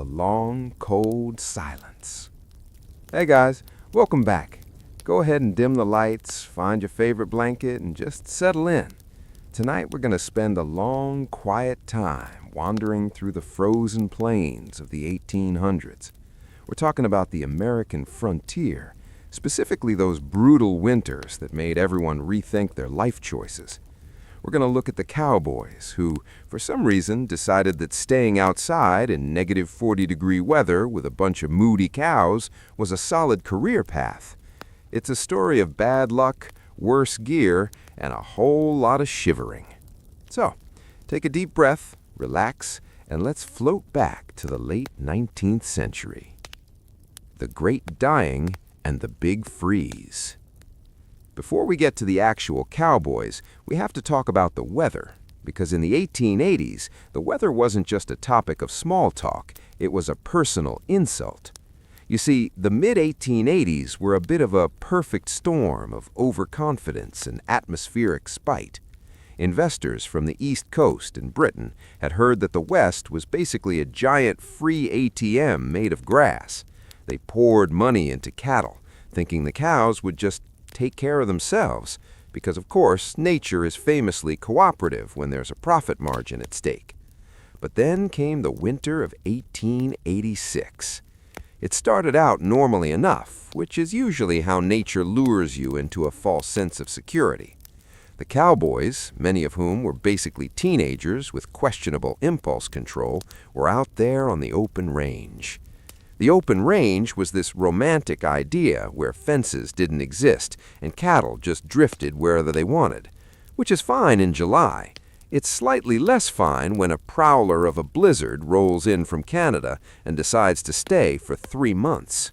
the long, cold silence. Hey guys, welcome back. Go ahead and dim the lights, find your favorite blanket, and just settle in. Tonight we're going to spend a long, quiet time wandering through the frozen plains of the 1800s. We're talking about the American frontier, specifically those brutal winters that made everyone rethink their life choices. We're going to look at the Cowboys, who, for some reason, decided that staying outside in negative 40-degree weather with a bunch of moody cows was a solid career path. It's a story of bad luck, worse gear, and a whole lot of shivering. So, take a deep breath, relax, and let's float back to the late 19th century. The Great Dying and the Big Freeze. Before we get to the actual Cowboys, we have to talk about the weather, because in the 1880s, the weather wasn't just a topic of small talk, it was a personal insult. You see, the mid-1880s were a bit of a perfect storm of overconfidence and atmospheric spite. Investors from the East Coast and Britain had heard that the West was basically a giant free ATM made of grass. They poured money into cattle, thinking the cows would just take care of themselves, because of course nature is famously cooperative when there's a profit margin at stake. But then came the winter of 1886. It started out normally enough, which is usually how nature lures you into a false sense of security. The Cowboys, many of whom were basically teenagers with questionable impulse control, were out there on the open range. The open range was this romantic idea where fences didn't exist and cattle just drifted wherever they wanted, which is fine in July. It's slightly less fine when a prowler of a blizzard rolls in from Canada and decides to stay for 3 months.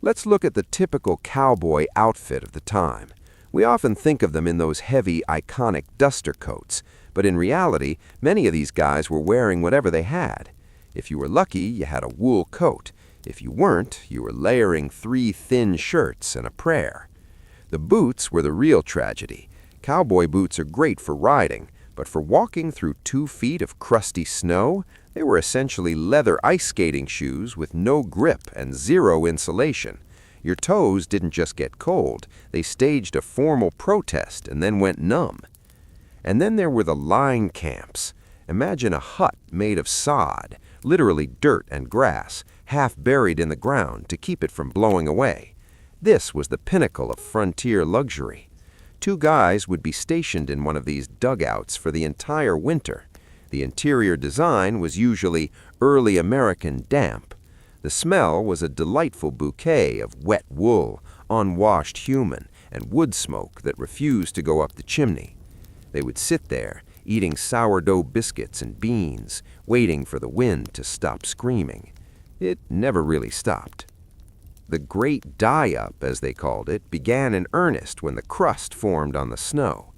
Let's look at the typical cowboy outfit of the time. We often think of them in those heavy, iconic duster coats, but in reality, many of these guys were wearing whatever they had. If you were lucky, you had a wool coat. If you weren't, you were layering 3 thin shirts and a prayer. The boots were the real tragedy. Cowboy boots are great for riding, but for walking through 2 feet of crusty snow, they were essentially leather ice skating shoes with no grip and 0 insulation. Your toes didn't just get cold, they staged a formal protest and then went numb. And then there were the line camps. Imagine a hut made of sod, literally dirt and grass, half buried in the ground to keep it from blowing away. This was the pinnacle of frontier luxury. 2 guys would be stationed in one of these dugouts for the entire winter. The interior design was usually early American damp. The smell was a delightful bouquet of wet wool, unwashed human, and wood smoke that refused to go up the chimney. They would sit there, eating sourdough biscuits and beans, waiting for the wind to stop screaming. It never really stopped. The Great Die-Up, as they called it, began in earnest when the crust formed on the snow.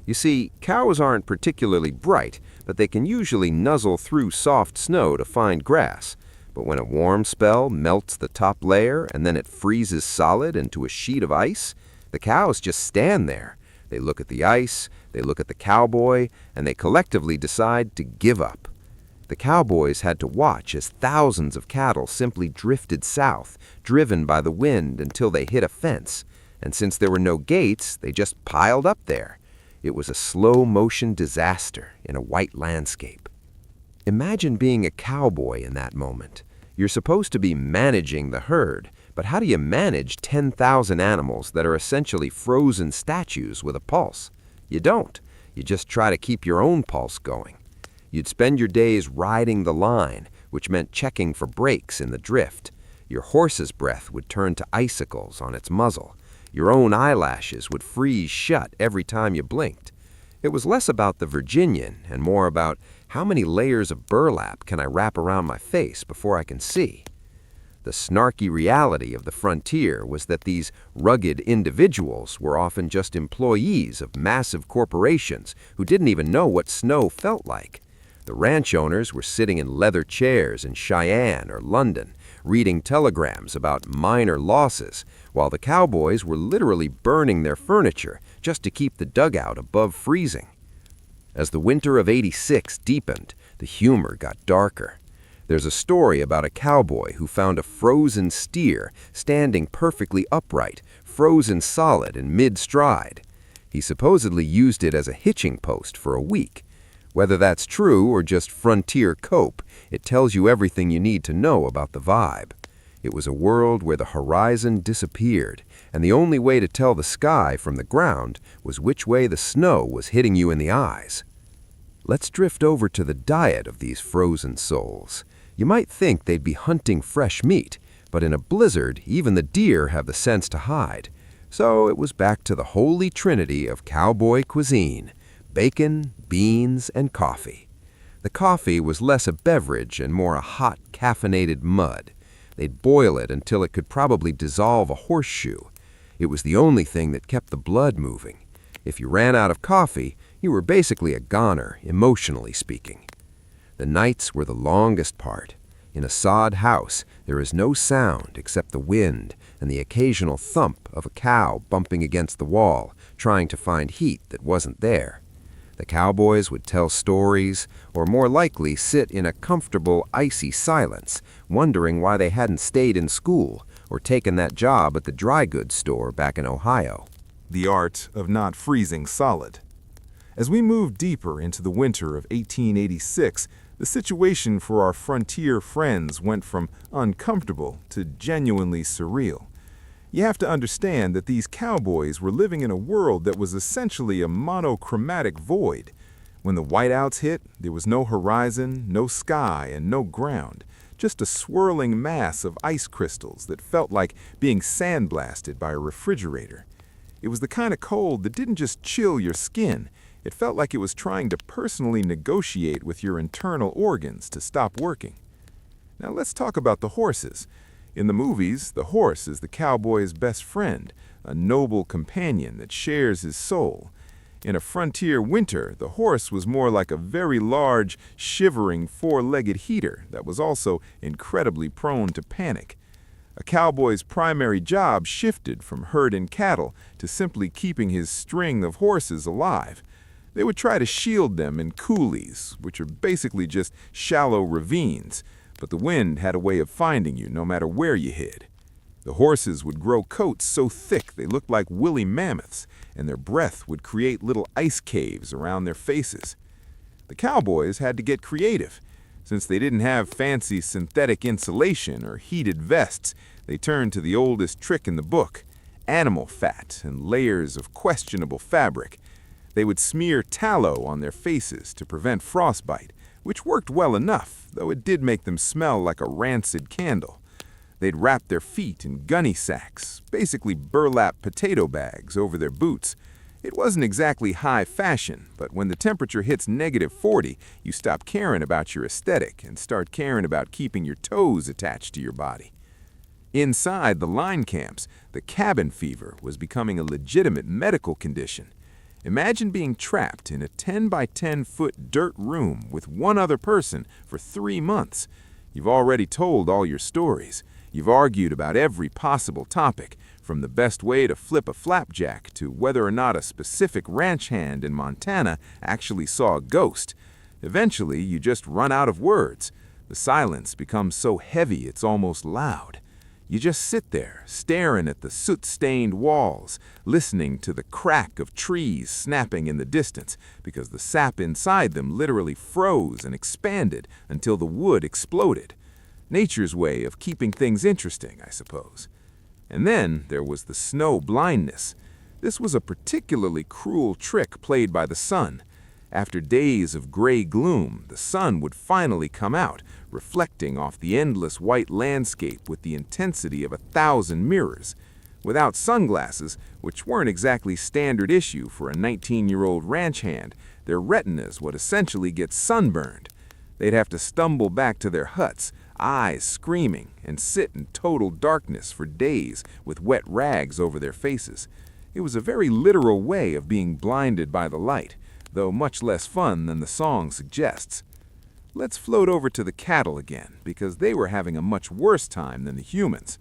You see, cows aren't particularly bright, but they can usually nuzzle through soft snow to find grass. But when a warm spell melts the top layer and then it freezes solid into a sheet of ice, the cows just stand there. They look at the ice, they look at the cowboy, and they collectively decide to give up. The Cowboys had to watch as thousands of cattle simply drifted south, driven by the wind until they hit a fence. And since there were no gates, they just piled up there. It was a slow-motion disaster in a white landscape. Imagine being a cowboy in that moment. You're supposed to be managing the herd, but how do you manage 10,000 animals that are essentially frozen statues with a pulse? You don't. You just try to keep your own pulse going. You'd spend your days riding the line, which meant checking for breaks in the drift. Your horse's breath would turn to icicles on its muzzle. Your own eyelashes would freeze shut every time you blinked. It was less about the Virginian and more about how many layers of burlap can I wrap around my face before I can see. The snarky reality of the frontier was that these rugged individuals were often just employees of massive corporations who didn't even know what snow felt like. The ranch owners were sitting in leather chairs in Cheyenne or London, reading telegrams about minor losses, while the Cowboys were literally burning their furniture just to keep the dugout above freezing. As the winter of '86 deepened, the humor got darker. There's a story about a cowboy who found a frozen steer standing perfectly upright, frozen solid in mid-stride. He supposedly used it as a hitching post for a week. Whether that's true or just frontier cope, it tells you everything you need to know about the vibe. It was a world where the horizon disappeared, and the only way to tell the sky from the ground was which way the snow was hitting you in the eyes. Let's drift over to the diet of these frozen souls. You might think they'd be hunting fresh meat, but in a blizzard, even the deer have the sense to hide. So it was back to the holy trinity of cowboy cuisine: bacon, beans, and coffee. The coffee was less a beverage and more a hot, caffeinated mud. They'd boil it until it could probably dissolve a horseshoe. It was the only thing that kept the blood moving. If you ran out of coffee, you were basically a goner, emotionally speaking. The nights were the longest part. In a sod house, there is no sound except the wind and the occasional thump of a cow bumping against the wall, trying to find heat that wasn't there. The cowboys would tell stories, or more likely sit in a comfortable, icy silence, wondering why they hadn't stayed in school or taken that job at the dry goods store back in Ohio. The art of not freezing solid. As we moved deeper into the winter of 1886, the situation for our frontier friends went from uncomfortable to genuinely surreal. You have to understand that these cowboys were living in a world that was essentially a monochromatic void. When the whiteouts hit, there was no horizon, no sky, and no ground, just a swirling mass of ice crystals that felt like being sandblasted by a refrigerator. It was the kind of cold that didn't just chill your skin. It felt like it was trying to personally negotiate with your internal organs to stop working. Now let's talk about the horses. In the movies, the horse is the cowboy's best friend, a noble companion that shares his soul. In a frontier winter, the horse was more like a very large, shivering, four-legged heater that was also incredibly prone to panic. A cowboy's primary job shifted from herding cattle to simply keeping his string of horses alive. They would try to shield them in coulees, which are basically just shallow ravines, but the wind had a way of finding you no matter where you hid. The horses would grow coats so thick they looked like woolly mammoths, and their breath would create little ice caves around their faces. The cowboys had to get creative. Since they didn't have fancy synthetic insulation or heated vests, they turned to the oldest trick in the book: animal fat and layers of questionable fabric. They would smear tallow on their faces to prevent frostbite, which worked well enough, though it did make them smell like a rancid candle. They'd wrap their feet in gunny sacks, basically burlap potato bags, over their boots. It wasn't exactly high fashion, but when the temperature hits -40, you stop caring about your aesthetic and start caring about keeping your toes attached to your body. Inside the line camps, the cabin fever was becoming a legitimate medical condition. Imagine being trapped in a 10 by 10 foot dirt room with one other person for 3 months. You've already told all your stories. You've argued about every possible topic, from the best way to flip a flapjack to whether or not a specific ranch hand in Montana actually saw a ghost. Eventually, you just run out of words. The silence becomes so heavy it's almost loud. You just sit there, staring at the soot-stained walls, listening to the crack of trees snapping in the distance, because the sap inside them literally froze and expanded until the wood exploded. Nature's way of keeping things interesting, I suppose. And then there was the snow blindness. This was a particularly cruel trick played by the sun. After days of gray gloom, the sun would finally come out, reflecting off the endless white landscape with the intensity of 1,000 mirrors. Without sunglasses, which weren't exactly standard issue for a 19-year-old ranch hand, their retinas would essentially get sunburned. They'd have to stumble back to their huts, eyes screaming, and sit in total darkness for days with wet rags over their faces. It was a very literal way of being blinded by the light, though much less fun than the song suggests. Let's float over to the cattle again, because they were having a much worse time than the humans.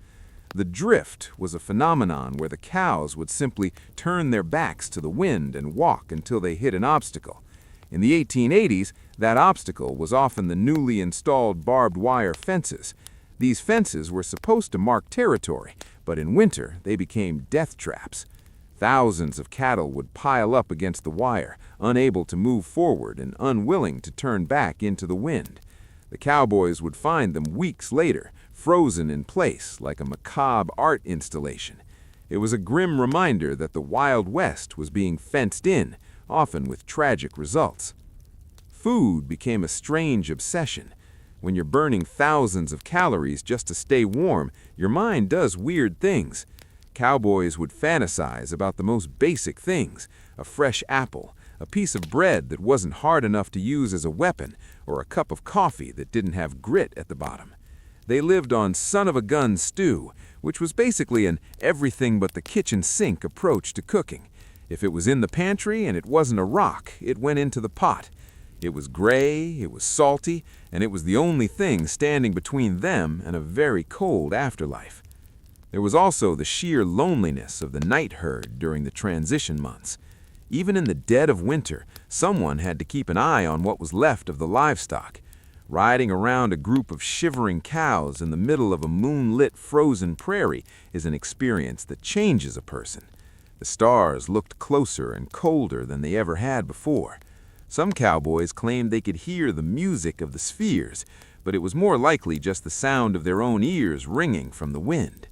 The drift was a phenomenon where the cows would simply turn their backs to the wind and walk until they hit an obstacle. In the 1880s, that obstacle was often the newly installed barbed wire fences. These fences were supposed to mark territory, but in winter they became death traps. Thousands of cattle would pile up against the wire, unable to move forward and unwilling to turn back into the wind. The cowboys would find them weeks later, frozen in place like a macabre art installation. It was a grim reminder that the Wild West was being fenced in, often with tragic results. Food became a strange obsession. When you're burning thousands of calories just to stay warm, your mind does weird things. Cowboys would fantasize about the most basic things: a fresh apple, a piece of bread that wasn't hard enough to use as a weapon, or a cup of coffee that didn't have grit at the bottom. They lived on son-of-a-gun stew, which was basically an everything-but-the-kitchen-sink approach to cooking. If it was in the pantry and it wasn't a rock, it went into the pot. It was gray, it was salty, and it was the only thing standing between them and a very cold afterlife. There was also the sheer loneliness of the night herd during the transition months. Even in the dead of winter, someone had to keep an eye on what was left of the livestock. Riding around a group of shivering cows in the middle of a moonlit frozen prairie is an experience that changes a person. The stars looked closer and colder than they ever had before. Some cowboys claimed they could hear the music of the spheres, but it was more likely just the sound of their own ears ringing from the wind.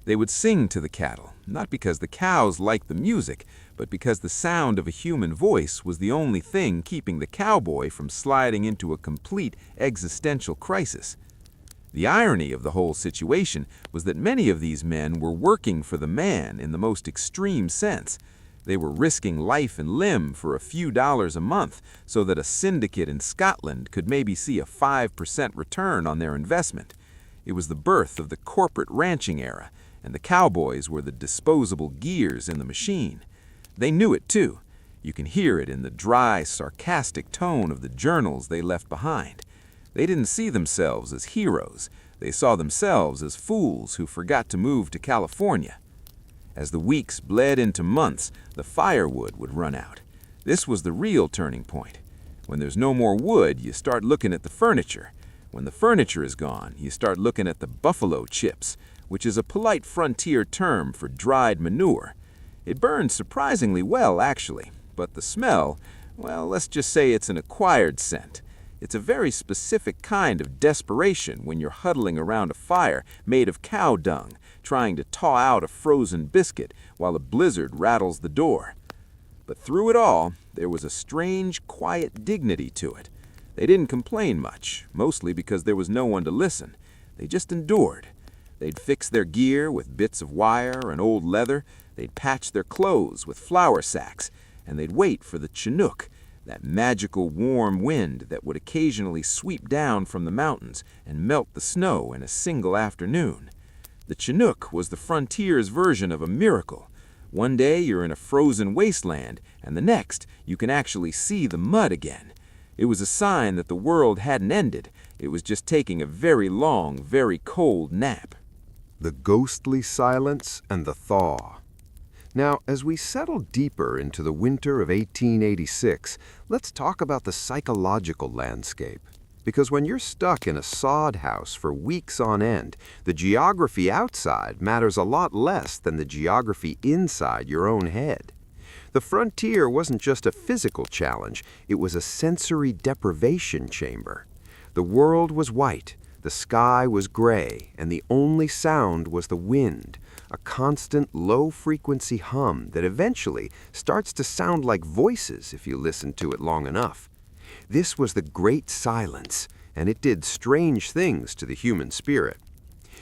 They would sing to the cattle, not because the cows liked the music, but because the sound of a human voice was the only thing keeping the cowboy from sliding into a complete existential crisis. The irony of the whole situation was that many of these men were working for the man in the most extreme sense. They were risking life and limb for a few dollars a month so that a syndicate in Scotland could maybe see a 5% return on their investment. It was the birth of the corporate ranching era, and the cowboys were the disposable gears in the machine. They knew it too. You can hear it in the dry, sarcastic tone of the journals they left behind. They didn't see themselves as heroes. They saw themselves as fools who forgot to move to California. As the weeks bled into months, the firewood would run out. This was the real turning point. When there's no more wood, you start looking at the furniture. When the furniture is gone, you start looking at the buffalo chips, which is a polite frontier term for dried manure. It burns surprisingly well, actually, but the smell, well, let's just say it's an acquired scent. It's a very specific kind of desperation when you're huddling around a fire made of cow dung, trying to thaw out a frozen biscuit while a blizzard rattles the door. But through it all, there was a strange, quiet dignity to it. They didn't complain much, mostly because there was no one to listen. They just endured. They'd fix their gear with bits of wire and old leather, they'd patch their clothes with flour sacks, and they'd wait for the Chinook, that magical warm wind that would occasionally sweep down from the mountains and melt the snow in a single afternoon. The Chinook was the frontier's version of a miracle. One day you're in a frozen wasteland, and the next you can actually see the mud again. It was a sign that the world hadn't ended. It was just taking a very long, very cold nap. The ghostly silence and the thaw. Now, as we settle deeper into the winter of 1886, let's talk about the psychological landscape. Because when you're stuck in a sod house for weeks on end, the geography outside matters a lot less than the geography inside your own head. The frontier wasn't just a physical challenge, it was a sensory deprivation chamber. The world was white, the sky was gray, and the only sound was the wind, a constant low-frequency hum that eventually starts to sound like voices if you listen to it long enough. This was the Great Silence, and it did strange things to the human spirit.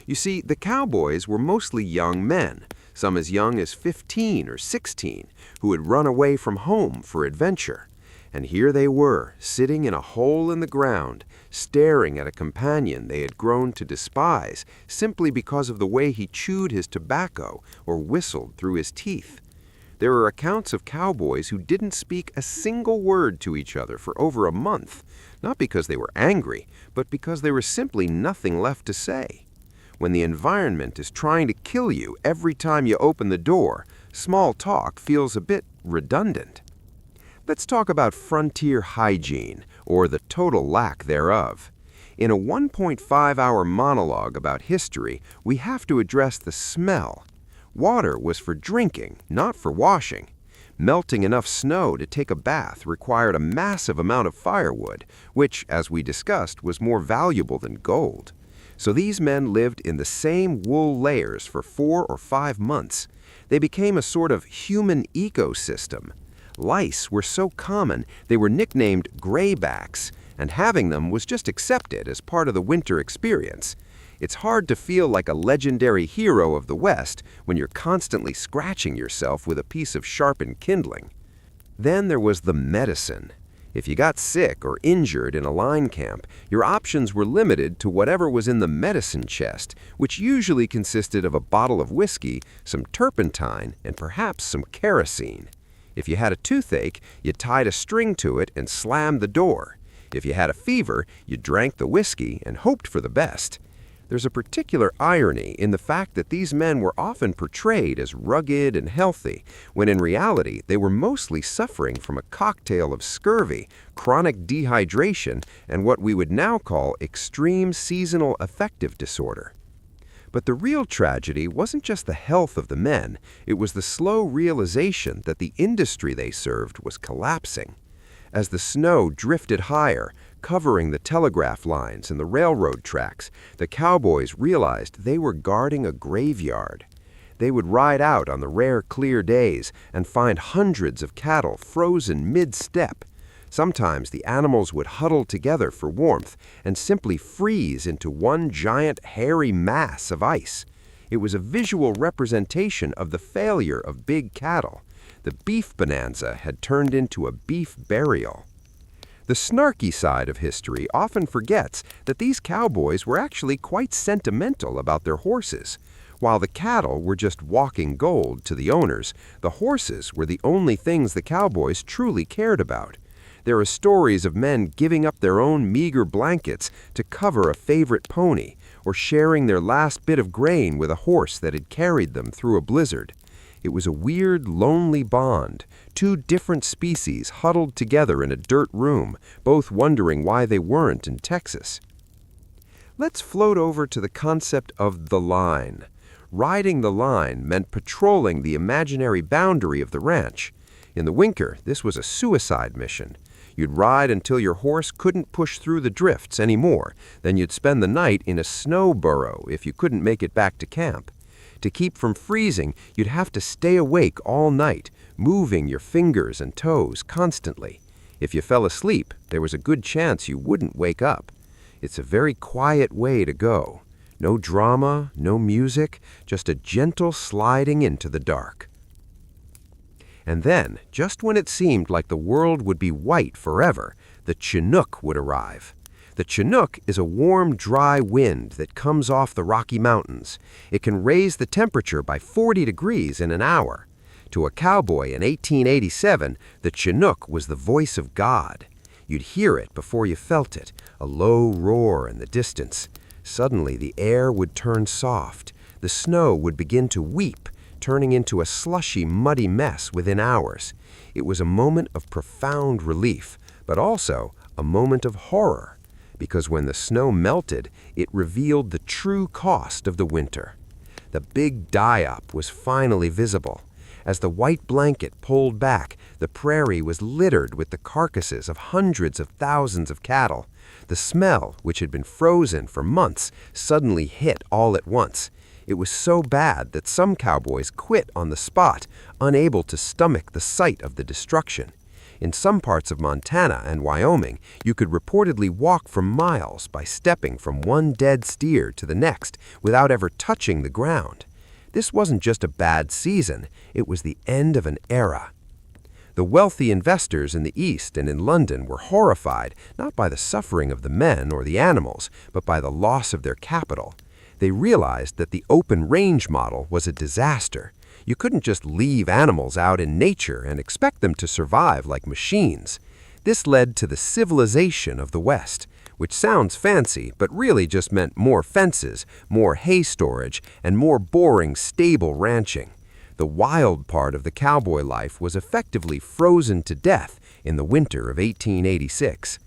You see, the cowboys were mostly young men, some as young as 15 or 16, who had run away from home for adventure. And here they were, sitting in a hole in the ground, staring at a companion they had grown to despise simply because of the way he chewed his tobacco or whistled through his teeth. There are accounts of cowboys who didn't speak a single word to each other for over a month, not because they were angry, but because there was simply nothing left to say. When the environment is trying to kill you every time you open the door, small talk feels a bit redundant. Let's talk about frontier hygiene, or the total lack thereof. In a 1.5-hour monologue about history, we have to address the smell. Water was for drinking, not for washing. Melting enough snow to take a bath required a massive amount of firewood, which, as we discussed, was more valuable than gold. So these men lived in the same wool layers for 4 or 5 months. They became a sort of human ecosystem. Lice were so common they were nicknamed graybacks, and having them was just accepted as part of the winter experience. It's hard to feel like a legendary hero of the West when you're constantly scratching yourself with a piece of sharpened kindling. Then there was the medicine. If you got sick or injured in a line camp, your options were limited to whatever was in the medicine chest, which usually consisted of a bottle of whiskey, some turpentine, and perhaps some kerosene. If you had a toothache, you tied a string to it and slammed the door. If you had a fever, you drank the whiskey and hoped for the best. There's a particular irony in the fact that these men were often portrayed as rugged and healthy, when in reality they were mostly suffering from a cocktail of scurvy, chronic dehydration, and what we would now call extreme seasonal affective disorder. But the real tragedy wasn't just the health of the men, it was the slow realization that the industry they served was collapsing. As the snow drifted higher, covering the telegraph lines and the railroad tracks, the cowboys realized they were guarding a graveyard. They would ride out on the rare clear days and find hundreds of cattle frozen mid-step. Sometimes the animals would huddle together for warmth and simply freeze into one giant hairy mass of ice. It was a visual representation of the failure of big cattle. The beef bonanza had turned into a beef burial. The snarky side of history often forgets that these cowboys were actually quite sentimental about their horses. While the cattle were just walking gold to the owners, the horses were the only things the cowboys truly cared about. There are stories of men giving up their own meager blankets to cover a favorite pony, or sharing their last bit of grain with a horse that had carried them through a blizzard. It was a weird, lonely bond, two different species huddled together in a dirt room, both wondering why they weren't in Texas. Let's float over to the concept of the line. Riding the line meant patrolling the imaginary boundary of the ranch. In the winter, this was a suicide mission. You'd ride until your horse couldn't push through the drifts anymore, then you'd spend the night in a snow burrow if you couldn't make it back to camp. To keep from freezing, you'd have to stay awake all night, moving your fingers and toes constantly. If you fell asleep, there was a good chance you wouldn't wake up. It's a very quiet way to go. No drama, no music, just a gentle sliding into the dark. And then, just when it seemed like the world would be white forever, the Chinook would arrive. The Chinook is a warm, dry wind that comes off the Rocky Mountains. It can raise the temperature by 40 degrees in an hour. To a cowboy in 1887, the Chinook was the voice of God. You'd hear it before you felt it, a low roar in the distance. Suddenly the air would turn soft. The snow would begin to weep, turning into a slushy, muddy mess within hours. It was a moment of profound relief, but also a moment of horror. Because when the snow melted, it revealed the true cost of the winter. The big die-up was finally visible. As the white blanket pulled back, the prairie was littered with the carcasses of hundreds of thousands of cattle. The smell, which had been frozen for months, suddenly hit all at once. It was so bad that some cowboys quit on the spot, unable to stomach the sight of the destruction. In some parts of Montana and Wyoming, you could reportedly walk for miles by stepping from one dead steer to the next without ever touching the ground. This wasn't just a bad season, it was the end of an era. The wealthy investors in the East and in London were horrified not by the suffering of the men or the animals, but by the loss of their capital. They realized that the open range model was a disaster. You couldn't just leave animals out in nature and expect them to survive like machines. This led to the civilization of the West, which sounds fancy but really just meant more fences, more hay storage, and more boring, stable ranching. The wild part of the cowboy life was effectively frozen to death in the winter of 1886.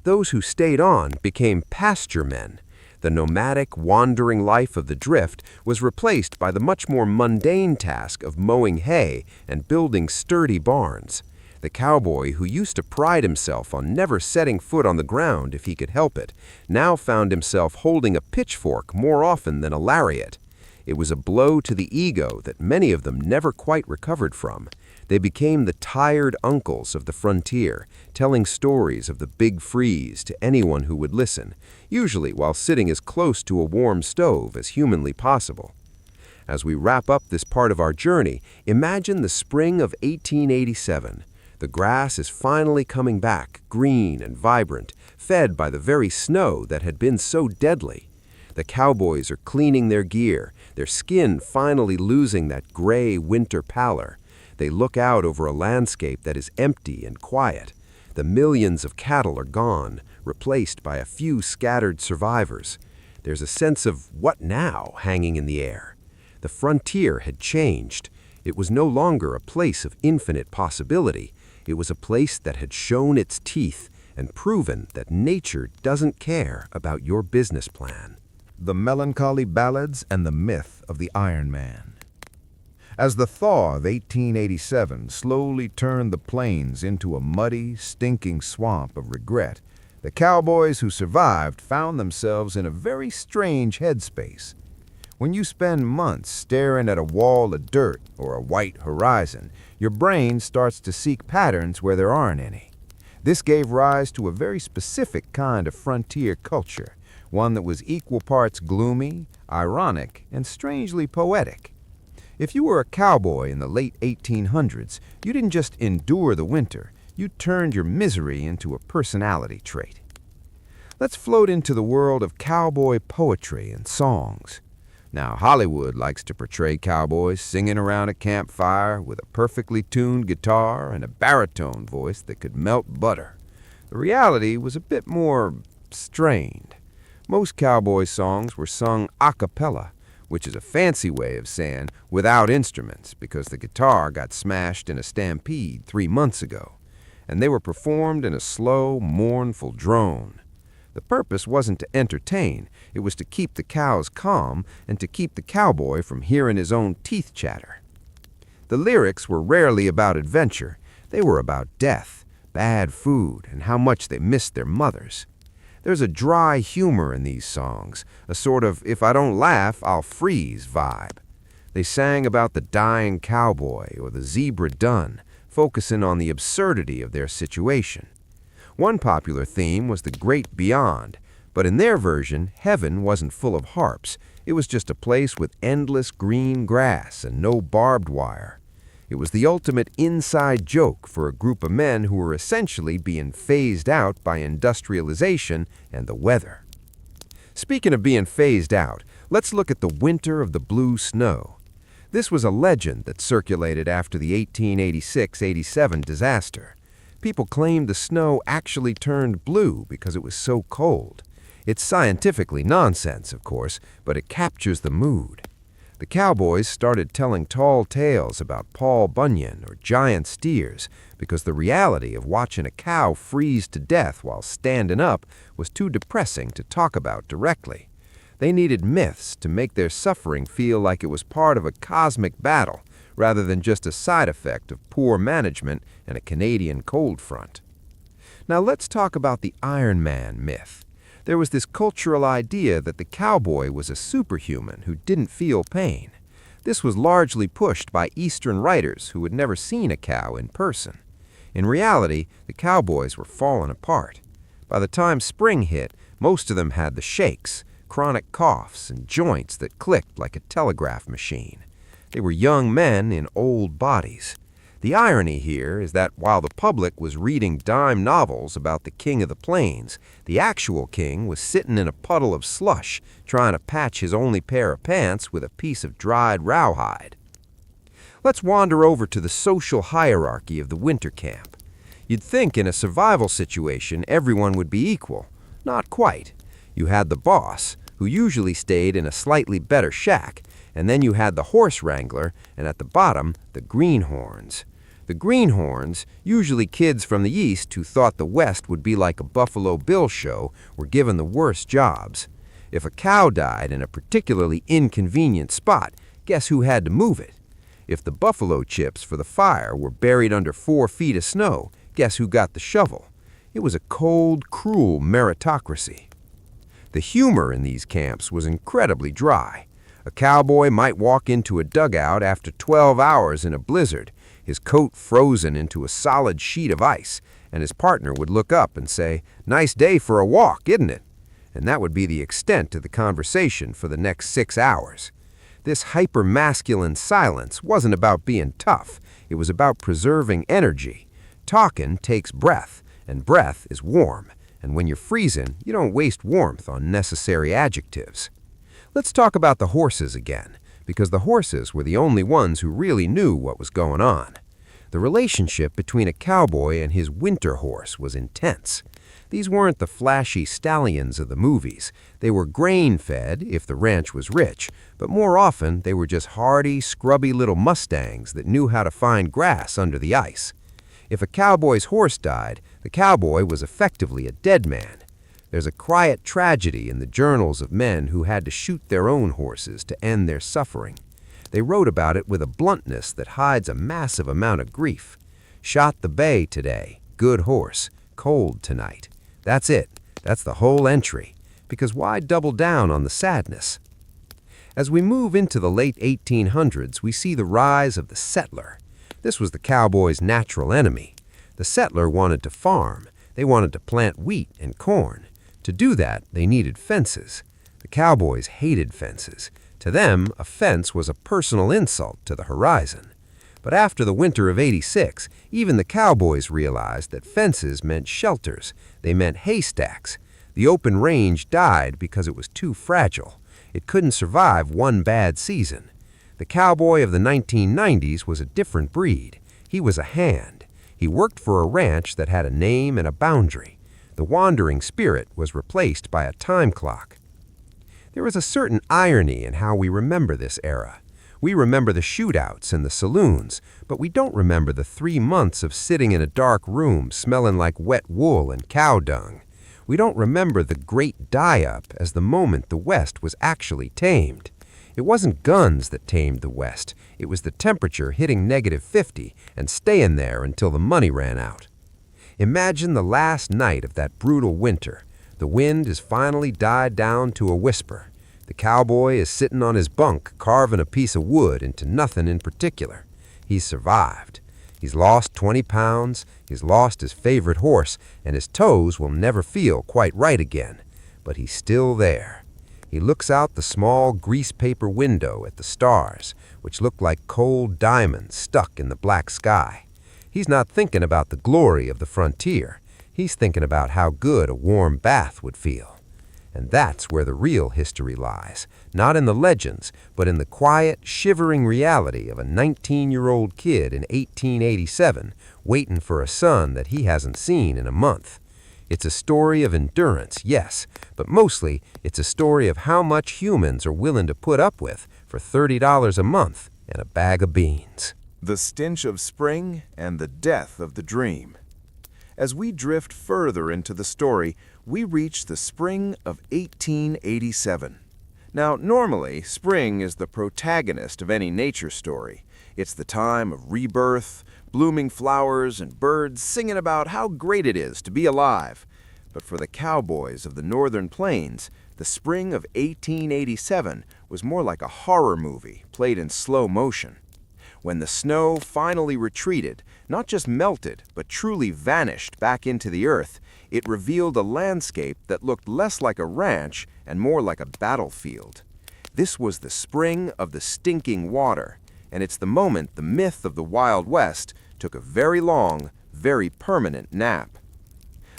Those who stayed on became pasture men. The nomadic, wandering life of the drift was replaced by the much more mundane task of mowing hay and building sturdy barns. The cowboy, who used to pride himself on never setting foot on the ground if he could help it, now found himself holding a pitchfork more often than a lariat. It was a blow to the ego that many of them never quite recovered from. They became the tired uncles of the frontier, telling stories of the big freeze to anyone who would listen, usually while sitting as close to a warm stove as humanly possible. As we wrap up this part of our journey, imagine the spring of 1887. The grass is finally coming back, green and vibrant, fed by the very snow that had been so deadly. The cowboys are cleaning their gear, their skin finally losing that gray winter pallor. They look out over a landscape that is empty and quiet. The millions of cattle are gone, replaced by a few scattered survivors. There's a sense of what now hanging in the air. The frontier had changed. It was no longer a place of infinite possibility. It was a place that had shown its teeth and proven that nature doesn't care about your business plan. The melancholy ballads and the myth of the Iron Man. As the thaw of 1887 slowly turned the plains into a muddy, stinking swamp of regret, the cowboys who survived found themselves in a very strange headspace. When you spend months staring at a wall of dirt or a white horizon, your brain starts to seek patterns where there aren't any. This gave rise to a very specific kind of frontier culture, one that was equal parts gloomy, ironic, and strangely poetic. If you were a cowboy in the late 1800s, you didn't just endure the winter, you turned your misery into a personality trait. Let's float into the world of cowboy poetry and songs. Now, Hollywood likes to portray cowboys singing around a campfire with a perfectly tuned guitar and a baritone voice that could melt butter. The reality was a bit more strained. Most cowboy songs were sung a cappella, which is a fancy way of saying without instruments because the guitar got smashed in a stampede 3 months ago, and they were performed in a slow, mournful drone. The purpose wasn't to entertain, it was to keep the cows calm and to keep the cowboy from hearing his own teeth chatter. The lyrics were rarely about adventure, they were about death, bad food, and how much they missed their mothers. There's a dry humor in these songs, a sort of if I don't laugh, I'll freeze vibe. They sang about the dying cowboy or the zebra dun, focusing on the absurdity of their situation. One popular theme was the great beyond, but in their version, heaven wasn't full of harps. It was just a place with endless green grass and no barbed wire. It was the ultimate inside joke for a group of men who were essentially being phased out by industrialization and the weather. Speaking of being phased out, let's look at the winter of the blue snow. This was a legend that circulated after the 1886-87 disaster. People claimed the snow actually turned blue because it was so cold. It's scientifically nonsense, of course, but it captures the mood. The cowboys started telling tall tales about Paul Bunyan or giant steers because the reality of watching a cow freeze to death while standing up was too depressing to talk about directly. They needed myths to make their suffering feel like it was part of a cosmic battle, rather than just a side effect of poor management and a Canadian cold front. Now let's talk about the Iron Man myth. There was this cultural idea that the cowboy was a superhuman who didn't feel pain. This was largely pushed by Eastern writers who had never seen a cow in person. In reality, the cowboys were falling apart. By the time spring hit, most of them had the shakes, chronic coughs, and joints that clicked like a telegraph machine. They were young men in old bodies. The irony here is that while the public was reading dime novels about the king of the plains, the actual king was sitting in a puddle of slush trying to patch his only pair of pants with a piece of dried rawhide. Let's wander over to the social hierarchy of the winter camp. You'd think in a survival situation everyone would be equal. Not quite. You had the boss, who usually stayed in a slightly better shack, and then you had the horse wrangler, and at the bottom, the greenhorns. The greenhorns, usually kids from the East who thought the West would be like a Buffalo Bill show, were given the worst jobs. If a cow died in a particularly inconvenient spot, guess who had to move it? If the buffalo chips for the fire were buried under 4 feet of snow, guess who got the shovel? It was a cold, cruel meritocracy. The humor in these camps was incredibly dry. A cowboy might walk into a dugout after 12 hours in a blizzard, his coat frozen into a solid sheet of ice, and his partner would look up and say, "Nice day for a walk, isn't it?" And that would be the extent of the conversation for the next 6 hours. This hyper-masculine silence wasn't about being tough. It was about preserving energy. Talking takes breath, and breath is warm. And when you're freezing, you don't waste warmth on necessary adjectives. Let's talk about the horses again, because the horses were the only ones who really knew what was going on. The relationship between a cowboy and his winter horse was intense. These weren't the flashy stallions of the movies. They were grain-fed, if the ranch was rich, but more often they were just hardy, scrubby little mustangs that knew how to find grass under the ice. If a cowboy's horse died, the cowboy was effectively a dead man. There's a quiet tragedy in the journals of men who had to shoot their own horses to end their suffering. They wrote about it with a bluntness that hides a massive amount of grief. Shot the bay today, good horse, cold tonight. That's it. That's the whole entry. Because why double down on the sadness? As we move into the late 1800s, we see the rise of the settler. This was the cowboy's natural enemy. The settler wanted to farm. They wanted to plant wheat and corn. To do that, they needed fences. The cowboys hated fences. To them, a fence was a personal insult to the horizon. But after the winter of '86, even the cowboys realized that fences meant shelters. They meant haystacks. The open range died because it was too fragile. It couldn't survive one bad season. The cowboy of the 1990s was a different breed. He was a hand. He worked for a ranch that had a name and a boundary. The wandering spirit was replaced by a time clock. There is a certain irony in how we remember this era. We remember the shootouts and the saloons, but we don't remember the 3 months of sitting in a dark room smelling like wet wool and cow dung. We don't remember the great die-up as the moment the West was actually tamed. It wasn't guns that tamed the West. It was the temperature hitting -50 and staying there until the money ran out. Imagine the last night of that brutal winter. The wind has finally died down to a whisper. The cowboy is sitting on his bunk carving a piece of wood into nothing in particular. He's survived. He's lost 20 pounds, he's lost his favorite horse, and his toes will never feel quite right again. But he's still there. He looks out the small grease paper window at the stars, which look like cold diamonds stuck in the black sky. He's not thinking about the glory of the frontier. He's thinking about how good a warm bath would feel. And that's where the real history lies, not in the legends, but in the quiet, shivering reality of a 19-year-old kid in 1887 waiting for a son that he hasn't seen in a month. It's a story of endurance, yes, but mostly it's a story of how much humans are willing to put up with for $30 a month and a bag of beans. The stench of spring and the death of the dream. As we drift further into the story, we reach the spring of 1887. Now, normally, spring is the protagonist of any nature story. It's the time of rebirth, blooming flowers, and birds singing about how great it is to be alive. But for the cowboys of the northern plains, the spring of 1887 was more like a horror movie played in slow motion. When the snow finally retreated, not just melted, but truly vanished back into the earth, it revealed a landscape that looked less like a ranch and more like a battlefield. This was the spring of the stinking water, and it's the moment the myth of the Wild West took a very long, very permanent nap.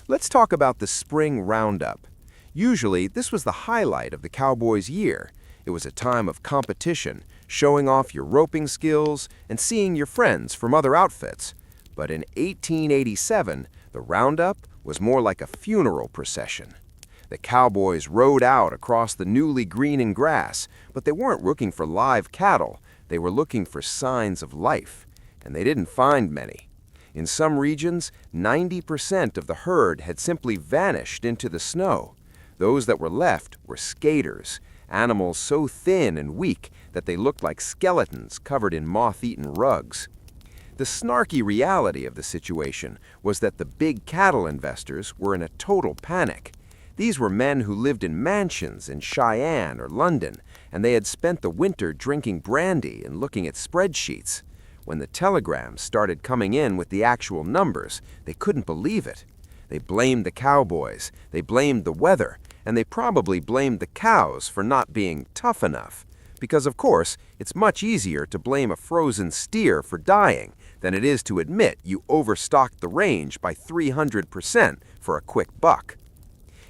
Let's talk about the spring roundup. Usually, this was the highlight of the cowboys' year. It was a time of competition, showing off your roping skills and seeing your friends from other outfits. But in 1887, the roundup was more like a funeral procession. The cowboys rode out across the newly greening grass, but they weren't looking for live cattle. They were looking for signs of life. and they didn't find many. In some regions, 90% of the herd had simply vanished into the snow. Those that were left were skaters, animals so thin and weak that they looked like skeletons covered in moth-eaten rugs. The snarky reality of the situation was that the big cattle investors were in a total panic. These were men who lived in mansions in Cheyenne or London, and they had spent the winter drinking brandy and looking at spreadsheets. When the telegrams started coming in with the actual numbers, they couldn't believe it. They blamed the Cowboys, they blamed the weather, and they probably blamed the cows for not being tough enough. Because, of course, it's much easier to blame a frozen steer for dying than it is to admit you overstocked the range by 300% for a quick buck.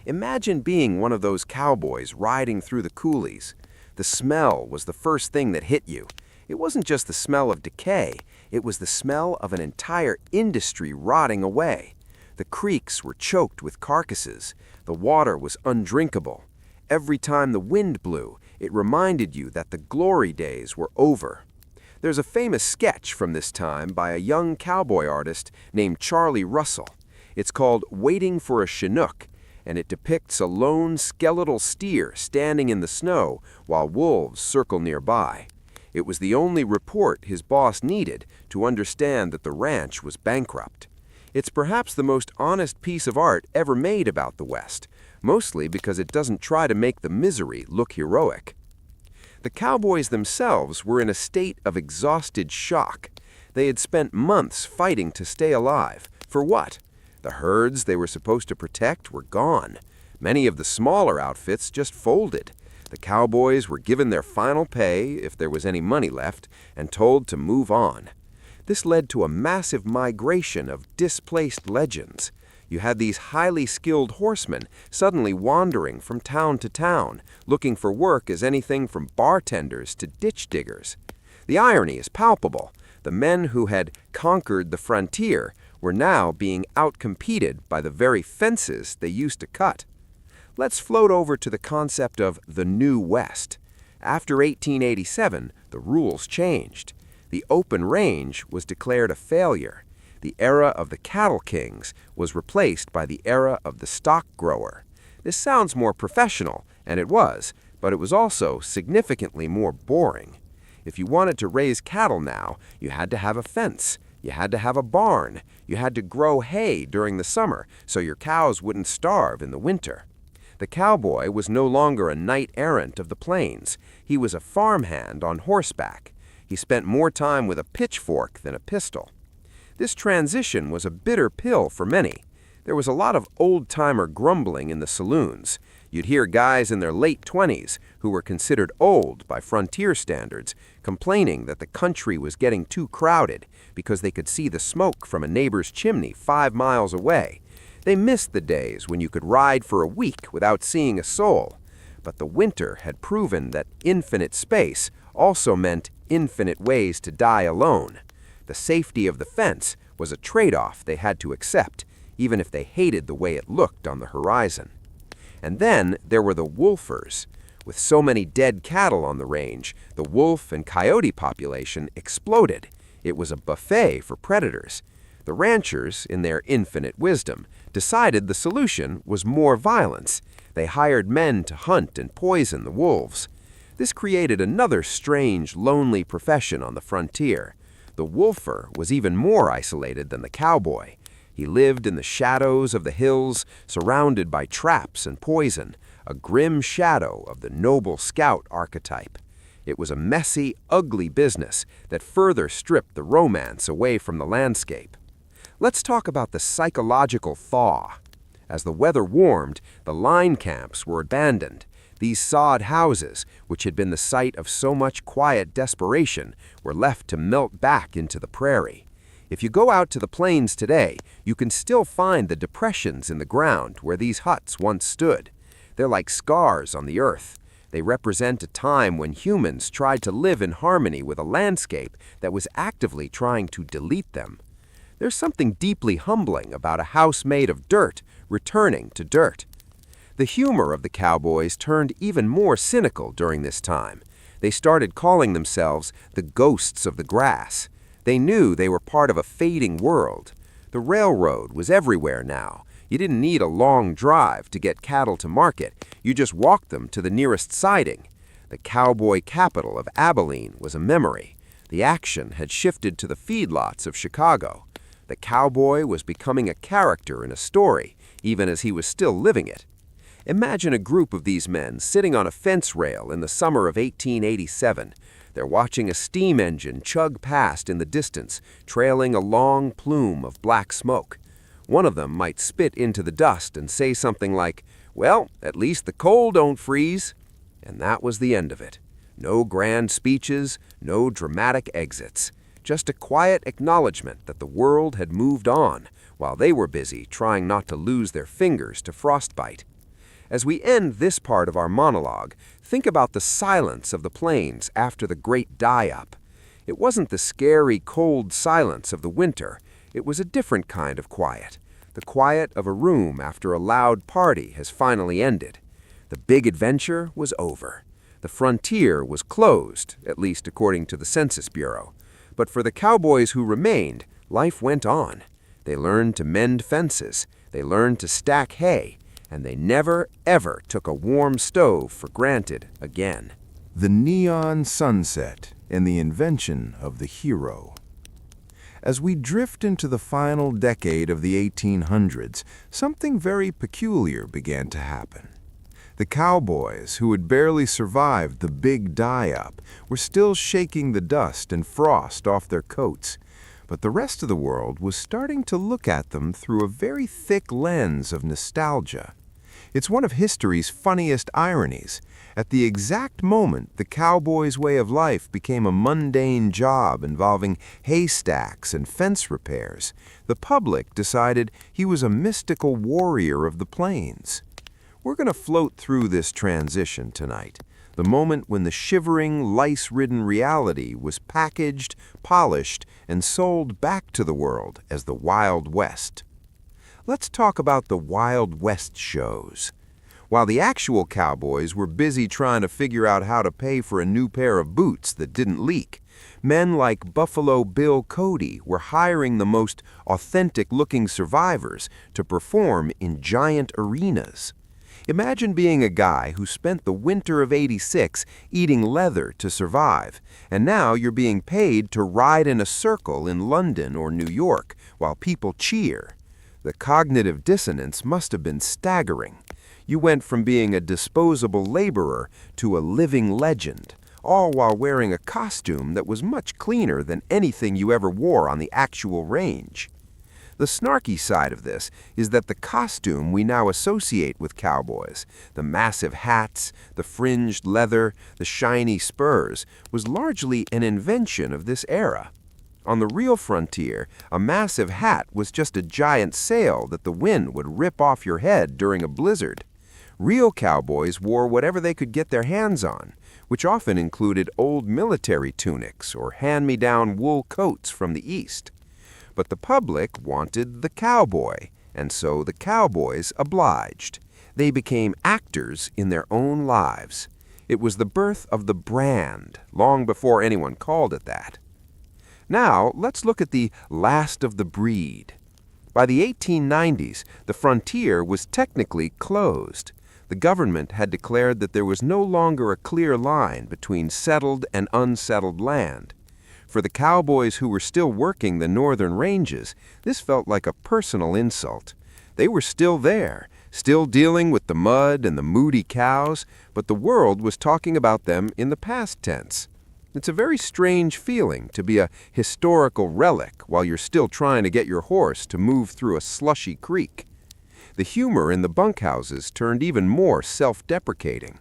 Imagine being one of those cowboys riding through the coulees. The smell was the first thing that hit you. It wasn't just the smell of decay, it was the smell of an entire industry rotting away. The creeks were choked with carcasses. The water was undrinkable. Every time the wind blew, it reminded you that the glory days were over. There's a famous sketch from this time by a young cowboy artist named Charlie Russell. It's called Waiting for a Chinook, and it depicts a lone skeletal steer standing in the snow while wolves circle nearby. It was the only report his boss needed to understand that the ranch was bankrupt. It's perhaps the most honest piece of art ever made about the West, mostly because it doesn't try to make the misery look heroic. The cowboys themselves were in a state of exhausted shock. They had spent months fighting to stay alive. For what? The herds they were supposed to protect were gone. Many of the smaller outfits just folded. The cowboys were given their final pay, if there was any money left, and told to move on. This led to a massive migration of displaced legends. You had these highly skilled horsemen suddenly wandering from town to town, looking for work as anything from bartenders to ditch diggers. The irony is palpable. The men who had conquered the frontier were now being outcompeted by the very fences they used to cut. Let's float over to the concept of the New West. After 1887, the rules changed. The open range was declared a failure. The era of the cattle kings was replaced by the era of the stock grower. This sounds more professional, and it was, but it was also significantly more boring. If you wanted to raise cattle now, you had to have a fence, you had to have a barn, you had to grow hay during the summer so your cows wouldn't starve in the winter. The cowboy was no longer a knight-errant of the plains. He was a farmhand on horseback. He spent more time with a pitchfork than a pistol. This transition was a bitter pill for many. There was a lot of old-timer grumbling in the saloons. You'd hear guys in their late 20s, who were considered old by frontier standards, complaining that the country was getting too crowded because they could see the smoke from a neighbor's chimney 5 miles away. They missed the days when you could ride for a week without seeing a soul. But the winter had proven that infinite space also meant infinite ways to die alone. The safety of the fence was a trade-off they had to accept, even if they hated the way it looked on the horizon. And then there were the wolfers. With so many dead cattle on the range, the wolf and coyote population exploded. It was a buffet for predators. The ranchers, in their infinite wisdom, decided the solution was more violence. They hired men to hunt and poison the wolves. This created another strange, lonely profession on the frontier. The wolfer was even more isolated than the cowboy. He lived in the shadows of the hills, surrounded by traps and poison, a grim shadow of the noble scout archetype. It was a messy, ugly business that further stripped the romance away from the landscape. Let's talk about the psychological thaw. As the weather warmed, the line camps were abandoned. These sod houses, which had been the site of so much quiet desperation, were left to melt back into the prairie. If you go out to the plains today, you can still find the depressions in the ground where these huts once stood. They're like scars on the earth. They represent a time when humans tried to live in harmony with a landscape that was actively trying to delete them. There's something deeply humbling about a house made of dirt returning to dirt. The humor of the cowboys turned even more cynical during this time. They started calling themselves the ghosts of the grass. They knew they were part of a fading world. The railroad was everywhere now. You didn't need a long drive to get cattle to market. You just walked them to the nearest siding. The cowboy capital of Abilene was a memory. The action had shifted to the feedlots of Chicago. The cowboy was becoming a character in a story, even as he was still living it. Imagine a group of these men sitting on a fence rail in the summer of 1887. They're watching a steam engine chug past in the distance, trailing a long plume of black smoke. One of them might spit into the dust and say something like, "Well, at least the coal don't freeze." And that was the end of it. No grand speeches, no dramatic exits. Just a quiet acknowledgement that the world had moved on, while they were busy trying not to lose their fingers to frostbite. As we end this part of our monologue, think about the silence of the plains after the great die-up. It wasn't the scary, cold silence of the winter. It was a different kind of quiet. The quiet of a room after a loud party has finally ended. The big adventure was over. The frontier was closed, at least according to the Census Bureau. But for the cowboys who remained, life went on. They learned to mend fences, they learned to stack hay, and they never, ever took a warm stove for granted again. The neon sunset and the invention of the hero. As we drift into the final decade of the 1800s, something very peculiar began to happen. The cowboys, who had barely survived the big die-up, were still shaking the dust and frost off their coats, but the rest of the world was starting to look at them through a very thick lens of nostalgia. It's one of history's funniest ironies. At the exact moment the cowboy's way of life became a mundane job involving haystacks and fence repairs, the public decided he was a mystical warrior of the plains. We're going to float through this transition tonight, the moment when the shivering, lice-ridden reality was packaged, polished, and sold back to the world as the Wild West. Let's talk about the Wild West shows. While the actual cowboys were busy trying to figure out how to pay for a new pair of boots that didn't leak, men like Buffalo Bill Cody were hiring the most authentic-looking survivors to perform in giant arenas. Imagine being a guy who spent the winter of '86 eating leather to survive, and now you're being paid to ride in a circle in London or New York while people cheer. The cognitive dissonance must have been staggering. You went from being a disposable laborer to a living legend, all while wearing a costume that was much cleaner than anything you ever wore on the actual range. The snarky side of this is that the costume we now associate with cowboys, the massive hats, the fringed leather, the shiny spurs, was largely an invention of this era. On the real frontier, a massive hat was just a giant sail that the wind would rip off your head during a blizzard. Real cowboys wore whatever they could get their hands on, which often included old military tunics or hand-me-down wool coats from the East. But the public wanted the cowboy, and so the cowboys obliged. They became actors in their own lives. It was the birth of the brand, long before anyone called it that. Now, let's look at the last of the breed. By the 1890s, the frontier was technically closed. The government had declared that there was no longer a clear line between settled and unsettled land. For the cowboys who were still working the northern ranges, this felt like a personal insult. They were still there, still dealing with the mud and the moody cows, but the world was talking about them in the past tense. It's a very strange feeling to be a historical relic while you're still trying to get your horse to move through a slushy creek. The humor in the bunkhouses turned even more self-deprecating.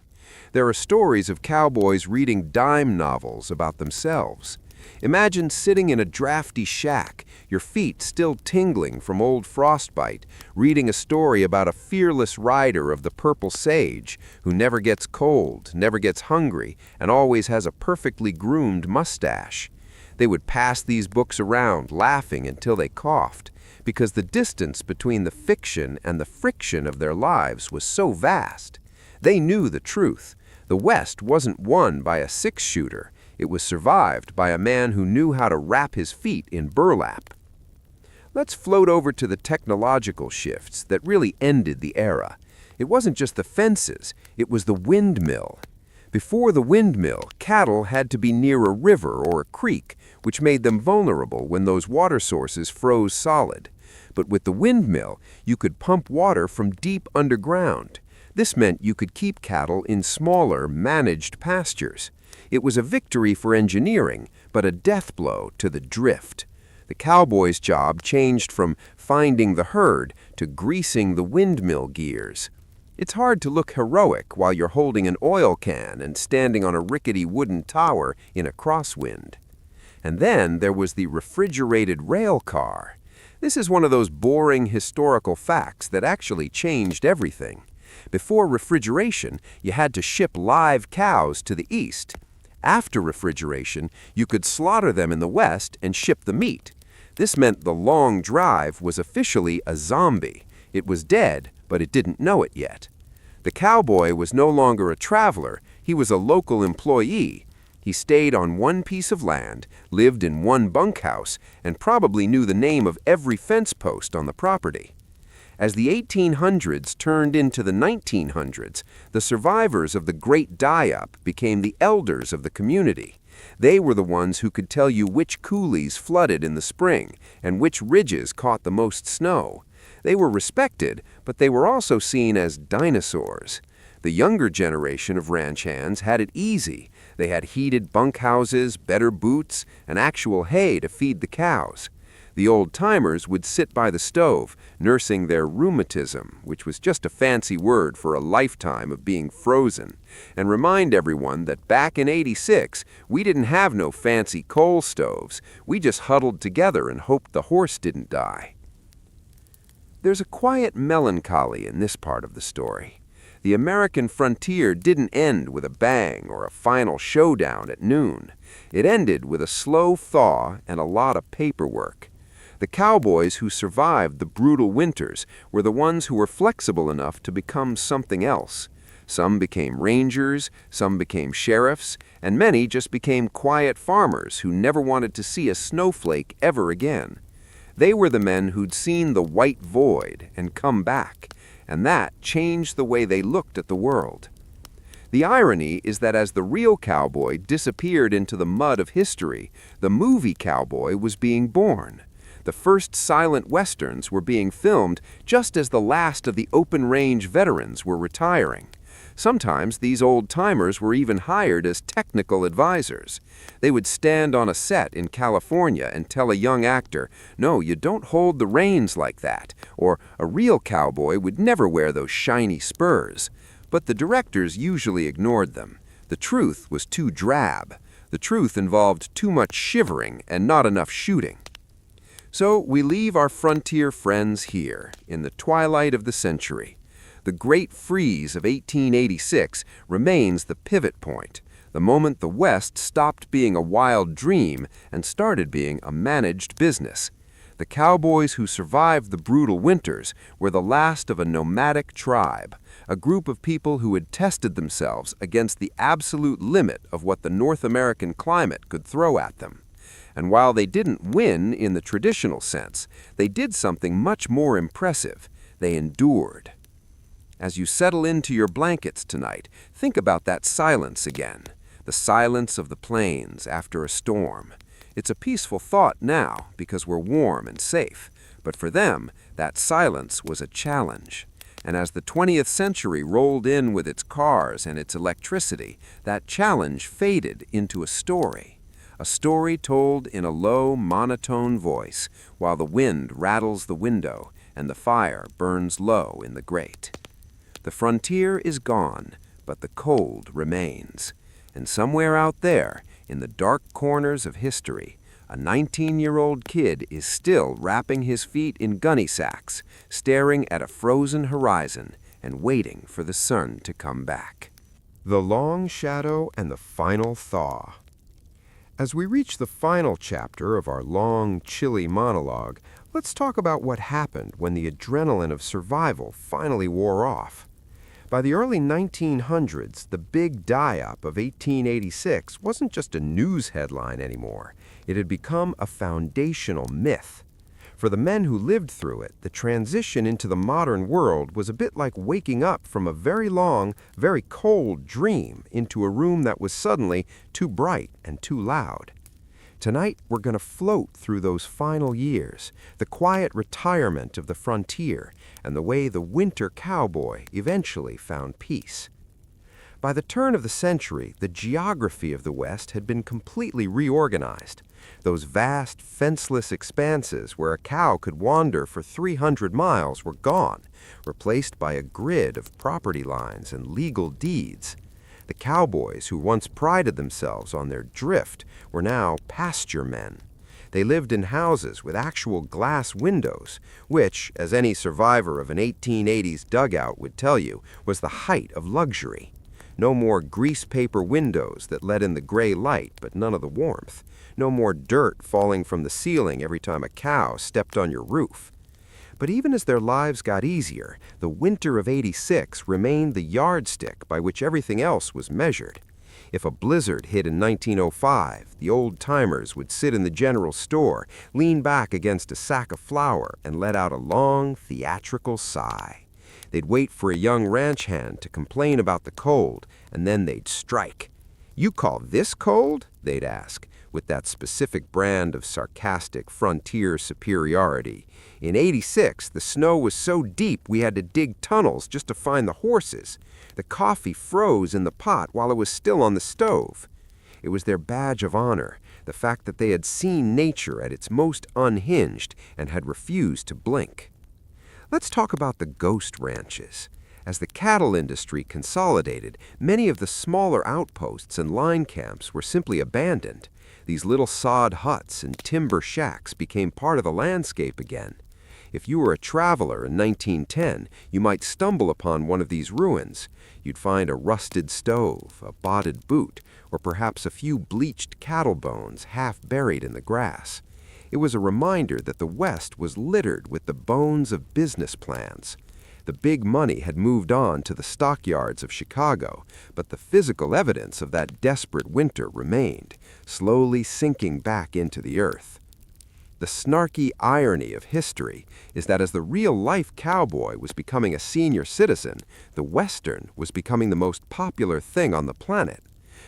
There are stories of cowboys reading dime novels about themselves. Imagine sitting in a drafty shack, your feet still tingling from old frostbite, reading a story about a fearless rider of the purple sage who never gets cold, never gets hungry, and always has a perfectly groomed mustache. They would pass these books around, laughing until they coughed, because the distance between the fiction and the friction of their lives was so vast. They knew the truth. The West wasn't won by a six-shooter. It was survived by a man who knew how to wrap his feet in burlap. Let's float over to the technological shifts that really ended the era. It wasn't just the fences, it was the windmill. Before the windmill, cattle had to be near a river or a creek, which made them vulnerable when those water sources froze solid. But with the windmill, you could pump water from deep underground. This meant you could keep cattle in smaller, managed pastures. It was a victory for engineering, but a death blow to the drift. The cowboy's job changed from finding the herd to greasing the windmill gears. It's hard to look heroic while you're holding an oil can and standing on a rickety wooden tower in a crosswind. And then there was the refrigerated rail car. This is one of those boring historical facts that actually changed everything. Before refrigeration, you had to ship live cows to the east. After refrigeration, you could slaughter them in the west and ship the meat. This meant the long drive was officially a zombie. It was dead, but it didn't know it yet. The cowboy was no longer a traveler, he was a local employee. He stayed on one piece of land, lived in one bunkhouse, and probably knew the name of every fence post on the property. As the 1800s turned into the 1900s, the survivors of the Great Die-Up became the elders of the community. They were the ones who could tell you which coulees flooded in the spring and which ridges caught the most snow. They were respected, but they were also seen as dinosaurs. The younger generation of ranch hands had it easy. They had heated bunkhouses, better boots, and actual hay to feed the cows. The old-timers would sit by the stove, nursing their rheumatism, which was just a fancy word for a lifetime of being frozen, and remind everyone that back in '86, we didn't have no fancy coal stoves. We just huddled together and hoped the horse didn't die. There's a quiet melancholy in this part of the story. The American frontier didn't end with a bang or a final showdown at noon. It ended with a slow thaw and a lot of paperwork. The cowboys who survived the brutal winters were the ones who were flexible enough to become something else. Some became rangers, some became sheriffs, and many just became quiet farmers who never wanted to see a snowflake ever again. They were the men who'd seen the white void and come back, and that changed the way they looked at the world. The irony is that as the real cowboy disappeared into the mud of history, the movie cowboy was being born. The first silent westerns were being filmed just as the last of the open-range veterans were retiring. Sometimes these old-timers were even hired as technical advisors. They would stand on a set in California and tell a young actor, "No, you don't hold the reins like that," or "A real cowboy would never wear those shiny spurs." But the directors usually ignored them. The truth was too drab. The truth involved too much shivering and not enough shooting. So we leave our frontier friends here, in the twilight of the century. The Great Freeze of 1886 remains the pivot point, the moment the West stopped being a wild dream and started being a managed business. The cowboys who survived the brutal winters were the last of a nomadic tribe, a group of people who had tested themselves against the absolute limit of what the North American climate could throw at them. And while they didn't win in the traditional sense, they did something much more impressive. They endured. As you settle into your blankets tonight, think about that silence again, the silence of the plains after a storm. It's a peaceful thought now because we're warm and safe, but for them, that silence was a challenge. And as the 20th century rolled in with its cars and its electricity, that challenge faded into a story told in a low, monotone voice while the wind rattles the window and the fire burns low in the grate. The frontier is gone, but the cold remains. And somewhere out there, in the dark corners of history, a 19-year-old kid is still wrapping his feet in gunny sacks, staring at a frozen horizon and waiting for the sun to come back. The long shadow and the final thaw. As we reach the final chapter of our long, chilly monologue, let's talk about what happened when the adrenaline of survival finally wore off. By the early 1900s, the big die-up of 1886 wasn't just a news headline anymore. It had become a foundational myth. For the men who lived through it, the transition into the modern world was a bit like waking up from a very long, very cold dream into a room that was suddenly too bright and too loud. Tonight, we're going to float through those final years, the quiet retirement of the frontier, and the way the winter cowboy eventually found peace. By the turn of the century, the geography of the West had been completely reorganized. Those vast, fenceless expanses where a cow could wander for 300 miles were gone, replaced by a grid of property lines and legal deeds. The cowboys who once prided themselves on their drift were now pasture men. They lived in houses with actual glass windows, which, as any survivor of an 1880s dugout would tell you, was the height of luxury. No more grease paper windows that let in the gray light but none of the warmth. No more dirt falling from the ceiling every time a cow stepped on your roof. But even as their lives got easier, the winter of '86 remained the yardstick by which everything else was measured. If a blizzard hit in 1905, the old-timers would sit in the general store, lean back against a sack of flour, and let out a long, theatrical sigh. They'd wait for a young ranch hand to complain about the cold, and then they'd strike. "You call this cold?" they'd ask, with that specific brand of sarcastic frontier superiority. In '86, the snow was so deep we had to dig tunnels just to find the horses. The coffee froze in the pot while it was still on the stove. It was their badge of honor, the fact that they had seen nature at its most unhinged and had refused to blink. Let's talk about the ghost ranches. As the cattle industry consolidated, many of the smaller outposts and line camps were simply abandoned. These little sod huts and timber shacks became part of the landscape again. If you were a traveler in 1910, you might stumble upon one of these ruins. You'd find a rusted stove, a botted boot, or perhaps a few bleached cattle bones half buried in the grass. It was a reminder that the West was littered with the bones of business plans. The big money had moved on to the stockyards of Chicago, but the physical evidence of that desperate winter remained, slowly sinking back into the earth. The snarky irony of history is that as the real-life cowboy was becoming a senior citizen, the Western was becoming the most popular thing on the planet.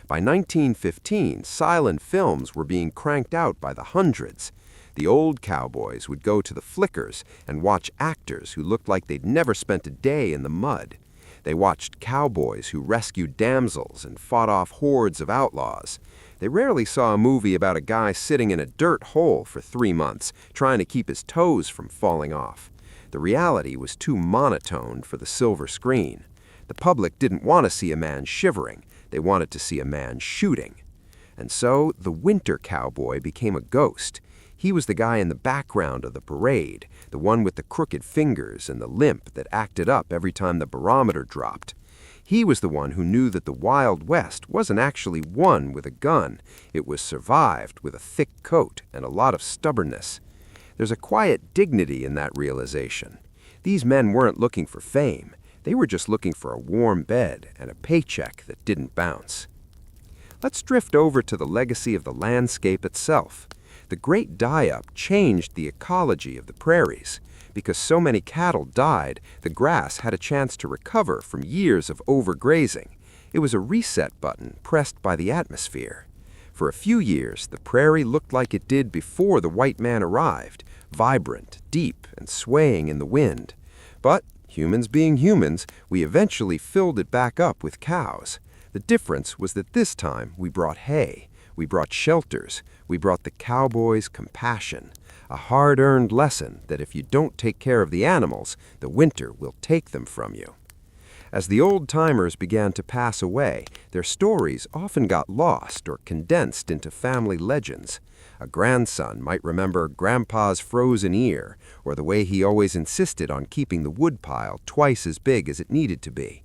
By 1915, silent films were being cranked out by the hundreds. The old cowboys would go to the flickers and watch actors who looked like they'd never spent a day in the mud. They watched cowboys who rescued damsels and fought off hordes of outlaws. They rarely saw a movie about a guy sitting in a dirt hole for 3 months, trying to keep his toes from falling off. The reality was too monotone for the silver screen. The public didn't want to see a man shivering. They wanted to see a man shooting. And so the winter cowboy became a ghost. He was the guy in the background of the parade, the one with the crooked fingers and the limp that acted up every time the barometer dropped. He was the one who knew that the Wild West wasn't actually won with a gun. It was survived with a thick coat and a lot of stubbornness. There's a quiet dignity in that realization. These men weren't looking for fame. They were just looking for a warm bed and a paycheck that didn't bounce. Let's drift over to the legacy of the landscape itself. The Great Die-Up changed the ecology of the prairies. Because so many cattle died, the grass had a chance to recover from years of overgrazing. It was a reset button pressed by the atmosphere. For a few years, the prairie looked like it did before the white man arrived, vibrant, deep, and swaying in the wind. But, humans being humans, we eventually filled it back up with cows. The difference was that this time we brought hay. We brought shelters. We brought the cowboys compassion, a hard-earned lesson that if you don't take care of the animals, the winter will take them from you. As the old-timers began to pass away, their stories often got lost or condensed into family legends. A grandson might remember Grandpa's frozen ear, or the way he always insisted on keeping the woodpile twice as big as it needed to be.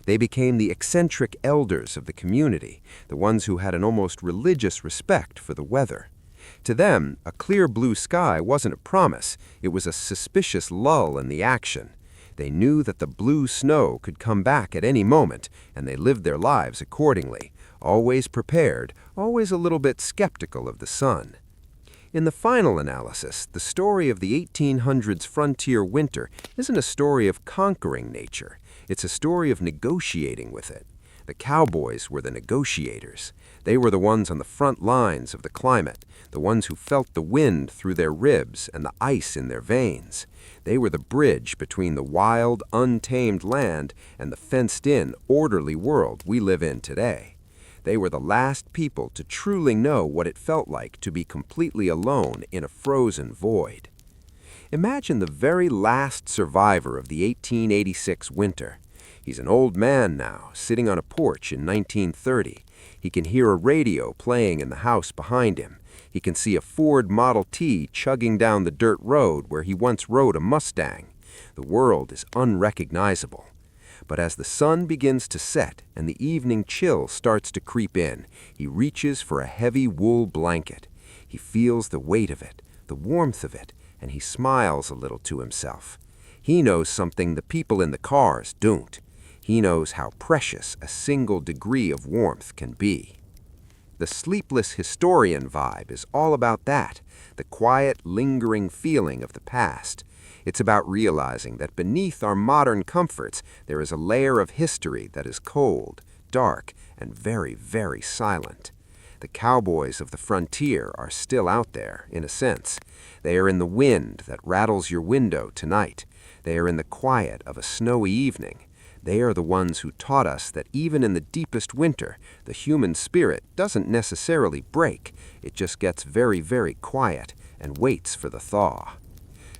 They became the eccentric elders of the community, the ones who had an almost religious respect for the weather. To them, a clear blue sky wasn't a promise, it was a suspicious lull in the action. They knew that the blue snow could come back at any moment, and they lived their lives accordingly, always prepared, always a little bit skeptical of the sun. In the final analysis, the story of the 1800s frontier winter isn't a story of conquering nature. It's a story of negotiating with it. The Cowboys were the negotiators. They were the ones on the front lines of the climate, the ones who felt the wind through their ribs and the ice in their veins. They were the bridge between the wild, untamed land and the fenced-in, orderly world we live in today. They were the last people to truly know what it felt like to be completely alone in a frozen void. Imagine the very last survivor of the 1886 winter. He's an old man now, sitting on a porch in 1930. He can hear a radio playing in the house behind him. He can see a Ford Model T chugging down the dirt road where he once rode a Mustang. The world is unrecognizable. But as the sun begins to set and the evening chill starts to creep in, he reaches for a heavy wool blanket. He feels the weight of it, the warmth of it, and he smiles a little to himself. He knows something the people in the cars don't. He knows how precious a single degree of warmth can be. The sleepless historian vibe is all about that, the quiet, lingering feeling of the past. It's about realizing that beneath our modern comforts, there is a layer of history that is cold, dark, and very, very silent. The cowboys of the frontier are still out there, in a sense. They are in the wind that rattles your window tonight. They are in the quiet of a snowy evening. They are the ones who taught us that even in the deepest winter, the human spirit doesn't necessarily break. It just gets very, very quiet and waits for the thaw.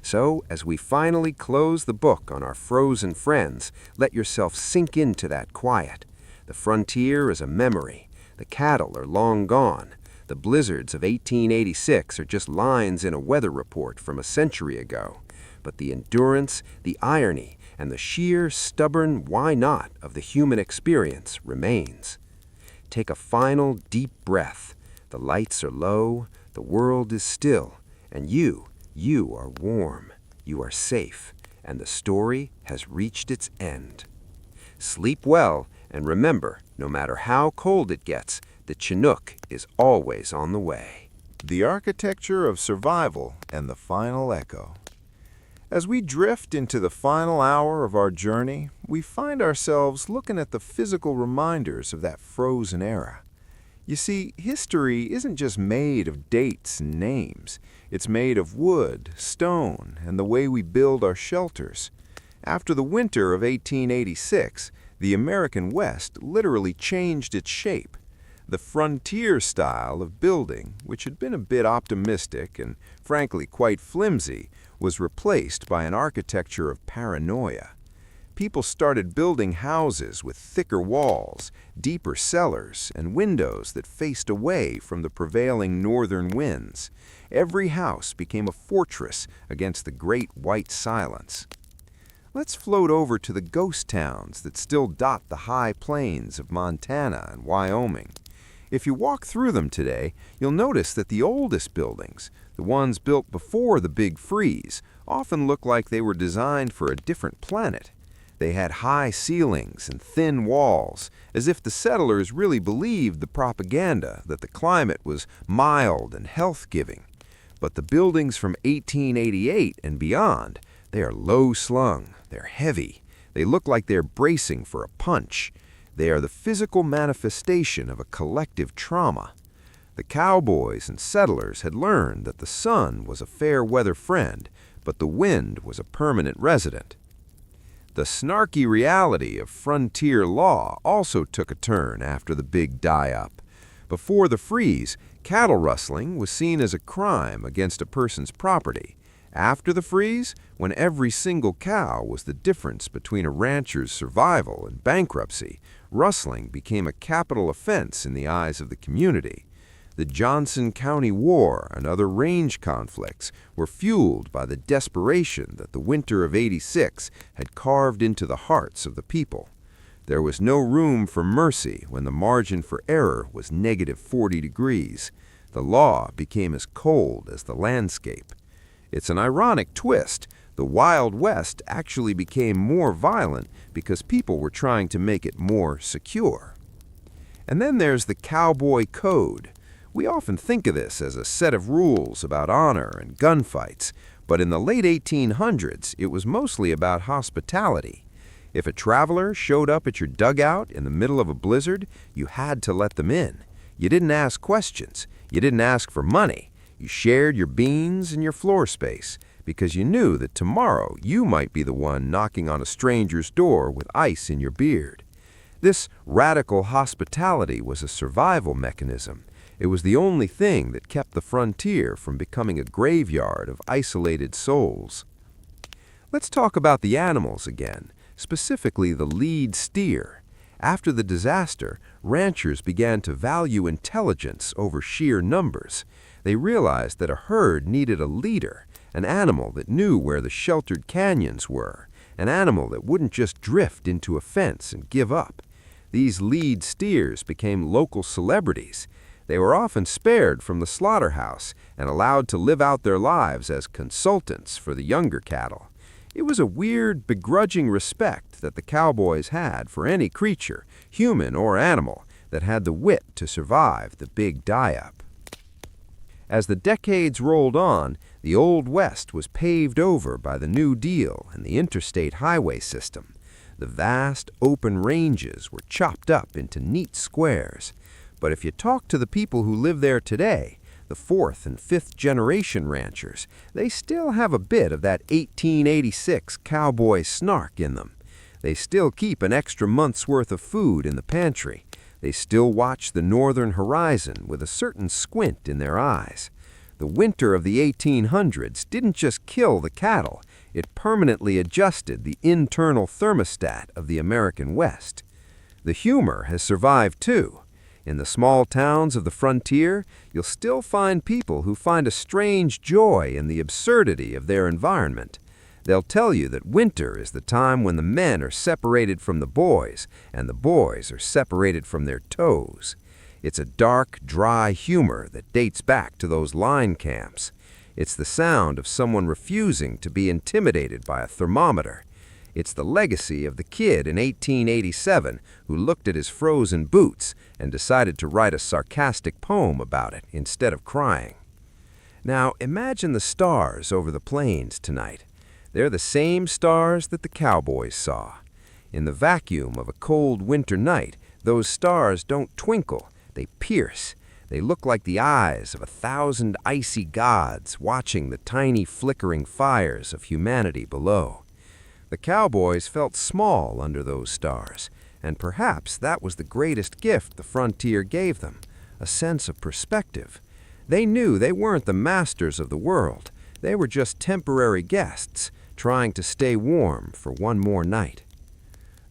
So, as we finally close the book on our frozen friends, let yourself sink into that quiet. The frontier is a memory. The cattle are long gone. The blizzards of 1886 are just lines in a weather report from a century ago. But the endurance, the irony, and the sheer, stubborn why not of the human experience remains. Take a final deep breath. The lights are low, the world is still, and you are warm, you are safe, and the story has reached its end. Sleep well, and remember, no matter how cold it gets, the Chinook is always on the way. The architecture of survival and the final echo. As we drift into the final hour of our journey, we find ourselves looking at the physical reminders of that frozen era. You see, history isn't just made of dates and names. It's made of wood, stone, and the way we build our shelters. After the winter of 1886, the American West literally changed its shape. The frontier style of building, which had been a bit optimistic and frankly quite flimsy, was replaced by an architecture of paranoia. People started building houses with thicker walls, deeper cellars, and windows that faced away from the prevailing northern winds. Every house became a fortress against the great white silence. Let's float over to the ghost towns that still dot the high plains of Montana and Wyoming. If you walk through them today, you'll notice that the oldest buildings, the ones built before the Big Freeze, often look like they were designed for a different planet. They had high ceilings and thin walls, as if the settlers really believed the propaganda that the climate was mild and health-giving. But the buildings from 1888 and beyond, they are low-slung, they're heavy, they look like they're bracing for a punch. They are the physical manifestation of a collective trauma. The cowboys and settlers had learned that the sun was a fair-weather friend, but the wind was a permanent resident. The snarky reality of frontier law also took a turn after the big die-up. Before the freeze, cattle rustling was seen as a crime against a person's property. After the freeze, when every single cow was the difference between a rancher's survival and bankruptcy, rustling became a capital offense in the eyes of the community. The Johnson County War and other range conflicts were fueled by the desperation that the winter of '86 had carved into the hearts of the people. There was no room for mercy when the margin for error was negative 40 degrees. The law became as cold as the landscape. It's an ironic twist. The Wild West actually became more violent because people were trying to make it more secure. And then there's the Cowboy Code. We often think of this as a set of rules about honor and gunfights, but in the late 1800s, it was mostly about hospitality. If a traveler showed up at your dugout in the middle of a blizzard, you had to let them in. You didn't ask questions. You didn't ask for money. You shared your beans and your floor space because you knew that tomorrow you might be the one knocking on a stranger's door with ice in your beard. This radical hospitality was a survival mechanism. It was the only thing that kept the frontier from becoming a graveyard of isolated souls. Let's talk about the animals again, specifically the lead steer. After the disaster, ranchers began to value intelligence over sheer numbers. They realized that a herd needed a leader, an animal that knew where the sheltered canyons were, an animal that wouldn't just drift into a fence and give up. These lead steers became local celebrities. They were often spared from the slaughterhouse and allowed to live out their lives as consultants for the younger cattle. It was a weird, begrudging respect that the cowboys had for any creature, human or animal, that had the wit to survive the big die-up. As the decades rolled on, the Old West was paved over by the New Deal and the interstate highway system. The vast, open ranges were chopped up into neat squares. But if you talk to the people who live there today, the fourth and fifth generation ranchers, they still have a bit of that 1886 cowboy snark in them. They still keep an extra month's worth of food in the pantry. They still watch the northern horizon with a certain squint in their eyes. The winter of the 1800s didn't just kill the cattle, it permanently adjusted the internal thermostat of the American West. The humor has survived too. In the small towns of the frontier, you'll still find people who find a strange joy in the absurdity of their environment. They'll tell you that winter is the time when the men are separated from the boys and the boys are separated from their toes. It's a dark, dry humor that dates back to those line camps. It's the sound of someone refusing to be intimidated by a thermometer. It's the legacy of the kid in 1887 who looked at his frozen boots and decided to write a sarcastic poem about it instead of crying. Now, imagine the stars over the plains tonight. They're the same stars that the cowboys saw. In the vacuum of a cold winter night, those stars don't twinkle, they pierce. They look like the eyes of 1,000 icy gods watching the tiny flickering fires of humanity below. The cowboys felt small under those stars, and perhaps that was the greatest gift the frontier gave them, a sense of perspective. They knew they weren't the masters of the world. They were just temporary guests, trying to stay warm for one more night.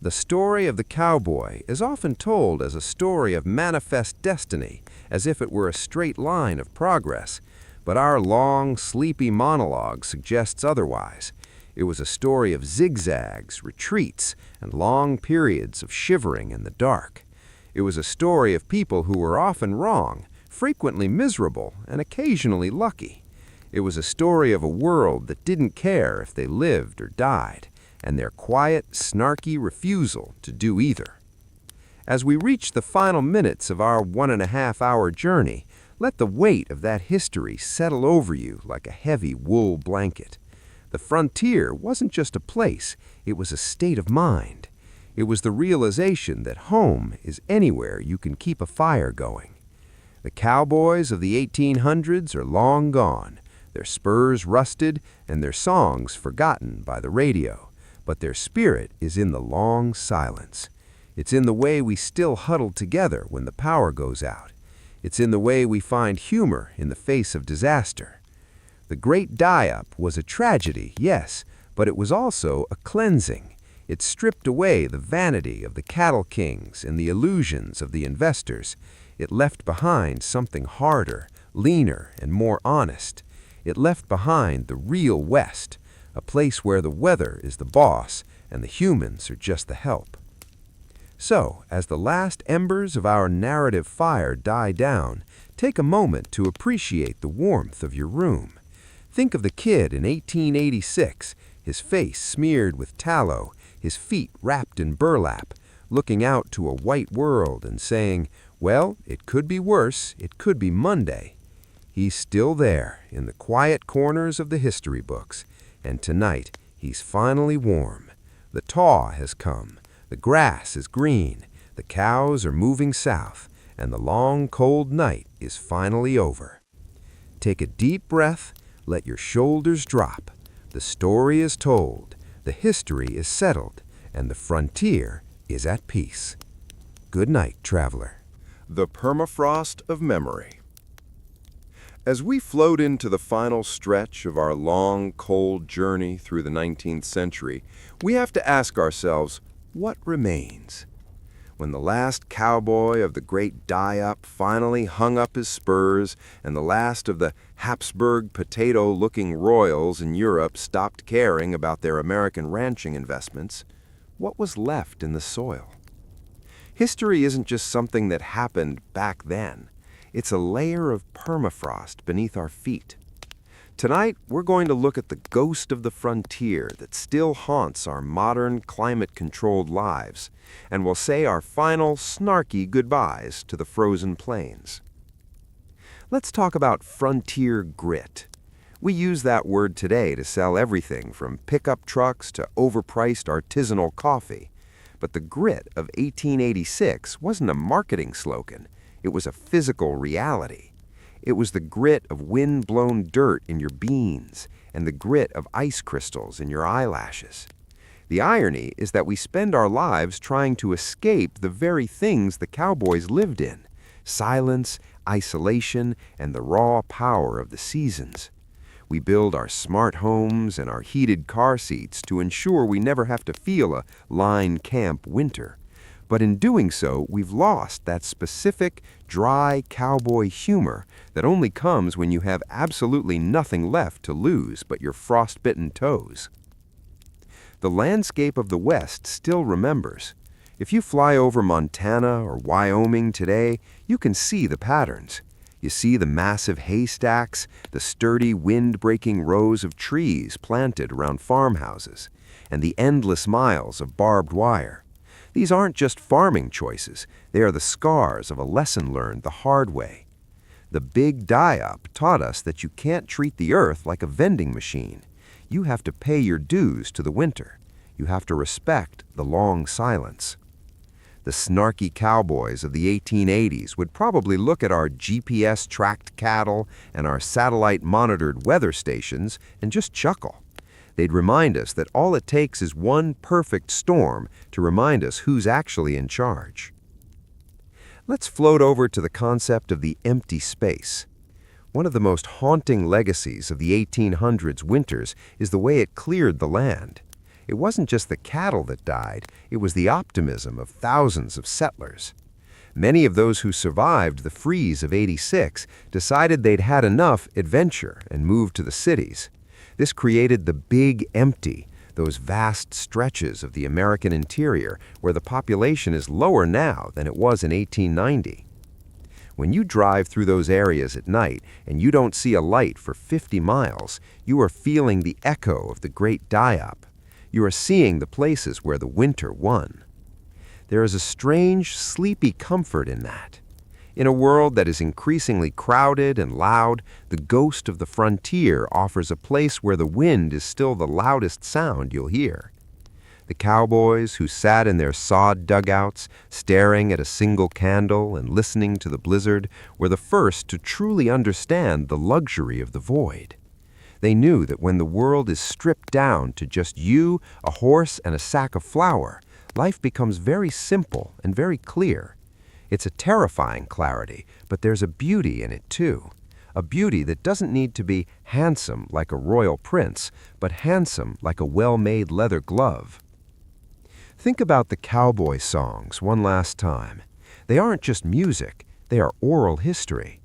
The story of the cowboy is often told as a story of manifest destiny, as if it were a straight line of progress, but our long, sleepy monologue suggests otherwise. It was a story of zigzags, retreats, and long periods of shivering in the dark. It was a story of people who were often wrong, frequently miserable, and occasionally lucky. It was a story of a world that didn't care if they lived or died, and their quiet, snarky refusal to do either. As we reach the final minutes of our 1.5-hour journey, let the weight of that history settle over you like a heavy wool blanket. The frontier wasn't just a place, it was a state of mind. It was the realization that home is anywhere you can keep a fire going. The cowboys of the 1800s are long gone, their spurs rusted and their songs forgotten by the radio, but their spirit is in the long silence. It's in the way we still huddle together when the power goes out. It's in the way we find humor in the face of disaster. The Great Die-Up was a tragedy, yes, but it was also a cleansing. It stripped away the vanity of the cattle kings and the illusions of the investors. It left behind something harder, leaner, and more honest. It left behind the real West, a place where the weather is the boss and the humans are just the help. So, as the last embers of our narrative fire die down, take a moment to appreciate the warmth of your room. Think of the kid in 1886, his face smeared with tallow, his feet wrapped in burlap, looking out to a white world and saying, well, it could be worse, it could be Monday. He's still there in the quiet corners of the history books, and tonight he's finally warm. The thaw has come, the grass is green, the cows are moving south, and the long cold night is finally over. Take a deep breath, let your shoulders drop. The story is told, the history is settled, and the frontier is at peace. Good night, traveler. The permafrost of memory. As we float into the final stretch of our long, cold journey through the 19th century, we have to ask ourselves, what remains? When the last cowboy of the great die-up finally hung up his spurs and the last of the Habsburg potato-looking royals in Europe stopped caring about their American ranching investments, what was left in the soil? History isn't just something that happened back then. It's a layer of permafrost beneath our feet. Tonight, we're going to look at the ghost of the frontier that still haunts our modern, climate-controlled lives, and we'll say our final, snarky goodbyes to the frozen plains. Let's talk about frontier grit. We use that word today to sell everything from pickup trucks to overpriced artisanal coffee. But the grit of 1886 wasn't a marketing slogan. It was a physical reality. It was the grit of wind-blown dirt in your beans and the grit of ice crystals in your eyelashes. The irony is that we spend our lives trying to escape the very things the cowboys lived in: silence, isolation, and the raw power of the seasons. We build our smart homes and our heated car seats to ensure we never have to feel a line camp winter. But in doing so, we've lost that specific, dry cowboy humor that only comes when you have absolutely nothing left to lose but your frostbitten toes. The landscape of the West still remembers. If you fly over Montana or Wyoming today, you can see the patterns. You see the massive haystacks, the sturdy wind-breaking rows of trees planted around farmhouses, and the endless miles of barbed wire. These aren't just farming choices, they are the scars of a lesson learned the hard way. The big die-up taught us that you can't treat the earth like a vending machine. You have to pay your dues to the winter. You have to respect the long silence. The snarky cowboys of the 1880s would probably look at our GPS-tracked cattle and our satellite-monitored weather stations and just chuckle. They'd remind us that all it takes is one perfect storm to remind us who's actually in charge. Let's float over to the concept of the empty space. One of the most haunting legacies of the 1800s winters is the way it cleared the land. It wasn't just the cattle that died, it was the optimism of thousands of settlers. Many of those who survived the freeze of '86 decided they'd had enough adventure and moved to the cities. This created the Big Empty, those vast stretches of the American interior where the population is lower now than it was in 1890. When you drive through those areas at night and you don't see a light for 50 miles, you are feeling the echo of the great die-up. You are seeing the places where the winter won. There is a strange, sleepy comfort in that. In a world that is increasingly crowded and loud, the ghost of the frontier offers a place where the wind is still the loudest sound you'll hear. The cowboys who sat in their sod dugouts, staring at a single candle and listening to the blizzard, were the first to truly understand the luxury of the void. They knew that when the world is stripped down to just you, a horse, and a sack of flour, life becomes very simple and very clear. It's a terrifying clarity, but there's a beauty in it too. A beauty that doesn't need to be handsome like a royal prince, but handsome like a well-made leather glove. Think about the cowboy songs one last time. They aren't just music, they are oral history.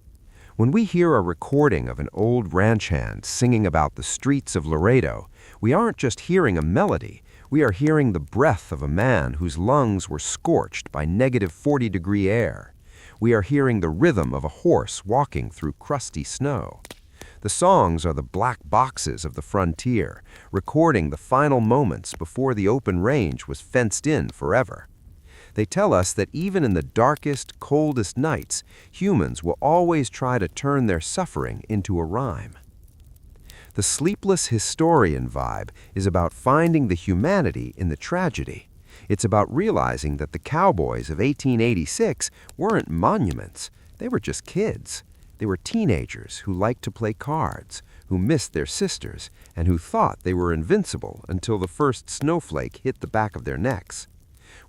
When we hear a recording of an old ranch hand singing about the streets of Laredo, we aren't just hearing a melody, we are hearing the breath of a man whose lungs were scorched by negative 40-degree air. We are hearing the rhythm of a horse walking through crusty snow. The songs are the black boxes of the frontier, recording the final moments before the open range was fenced in forever. They tell us that even in the darkest, coldest nights, humans will always try to turn their suffering into a rhyme. The sleepless historian vibe is about finding the humanity in the tragedy. It's about realizing that the Cowboys of 1886 weren't monuments. They were just kids. They were teenagers who liked to play cards, who missed their sisters, and who thought they were invincible until the first snowflake hit the back of their necks.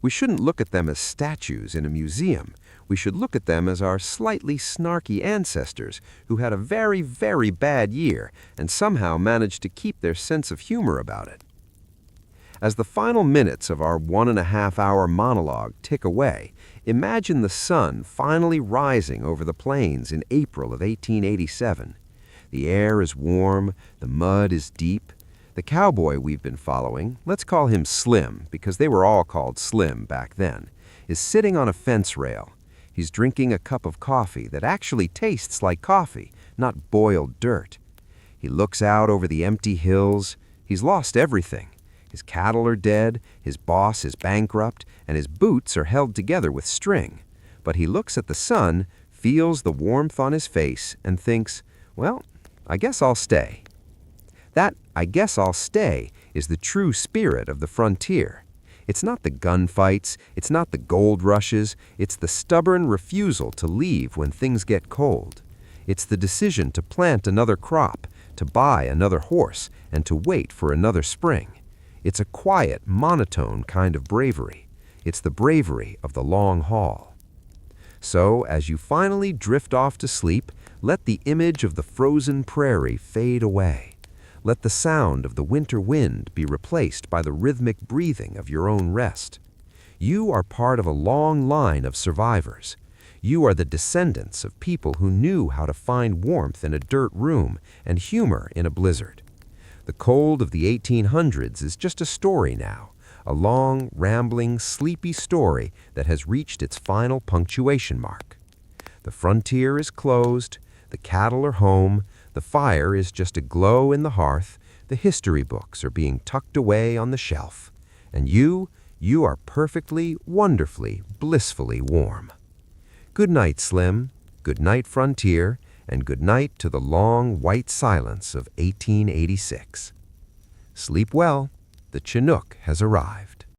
We shouldn't look at them as statues in a museum. We should look at them as our slightly snarky ancestors who had a very, very bad year and somehow managed to keep their sense of humor about it. As the final minutes of our 1.5-hour monologue tick away, imagine the sun finally rising over the plains in April of 1887. The air is warm, the mud is deep. The cowboy we've been following, let's call him Slim because they were all called Slim back then, is sitting on a fence rail. He's drinking a cup of coffee that actually tastes like coffee, not boiled dirt. He looks out over the empty hills. He's lost everything. His cattle are dead, his boss is bankrupt, and his boots are held together with string. But he looks at the sun, feels the warmth on his face, and thinks, well, I guess I'll stay. That "I guess I'll stay" is the true spirit of the frontier. It's not the gunfights, it's not the gold rushes, it's the stubborn refusal to leave when things get cold. It's the decision to plant another crop, to buy another horse, and to wait for another spring. It's a quiet, monotone kind of bravery. It's the bravery of the long haul. So, as you finally drift off to sleep, let the image of the frozen prairie fade away. Let the sound of the winter wind be replaced by the rhythmic breathing of your own rest. You are part of a long line of survivors. You are the descendants of people who knew how to find warmth in a dirt room and humor in a blizzard. The cold of the 1800s is just a story now, a long, rambling, sleepy story that has reached its final punctuation mark. The frontier is closed, the cattle are home, the fire is just a glow in the hearth, the history books are being tucked away on the shelf, and you are perfectly, wonderfully, blissfully warm. Good night, Slim. Good night, Frontier. And good night to the long, white silence of 1886. Sleep well. The Chinook has arrived.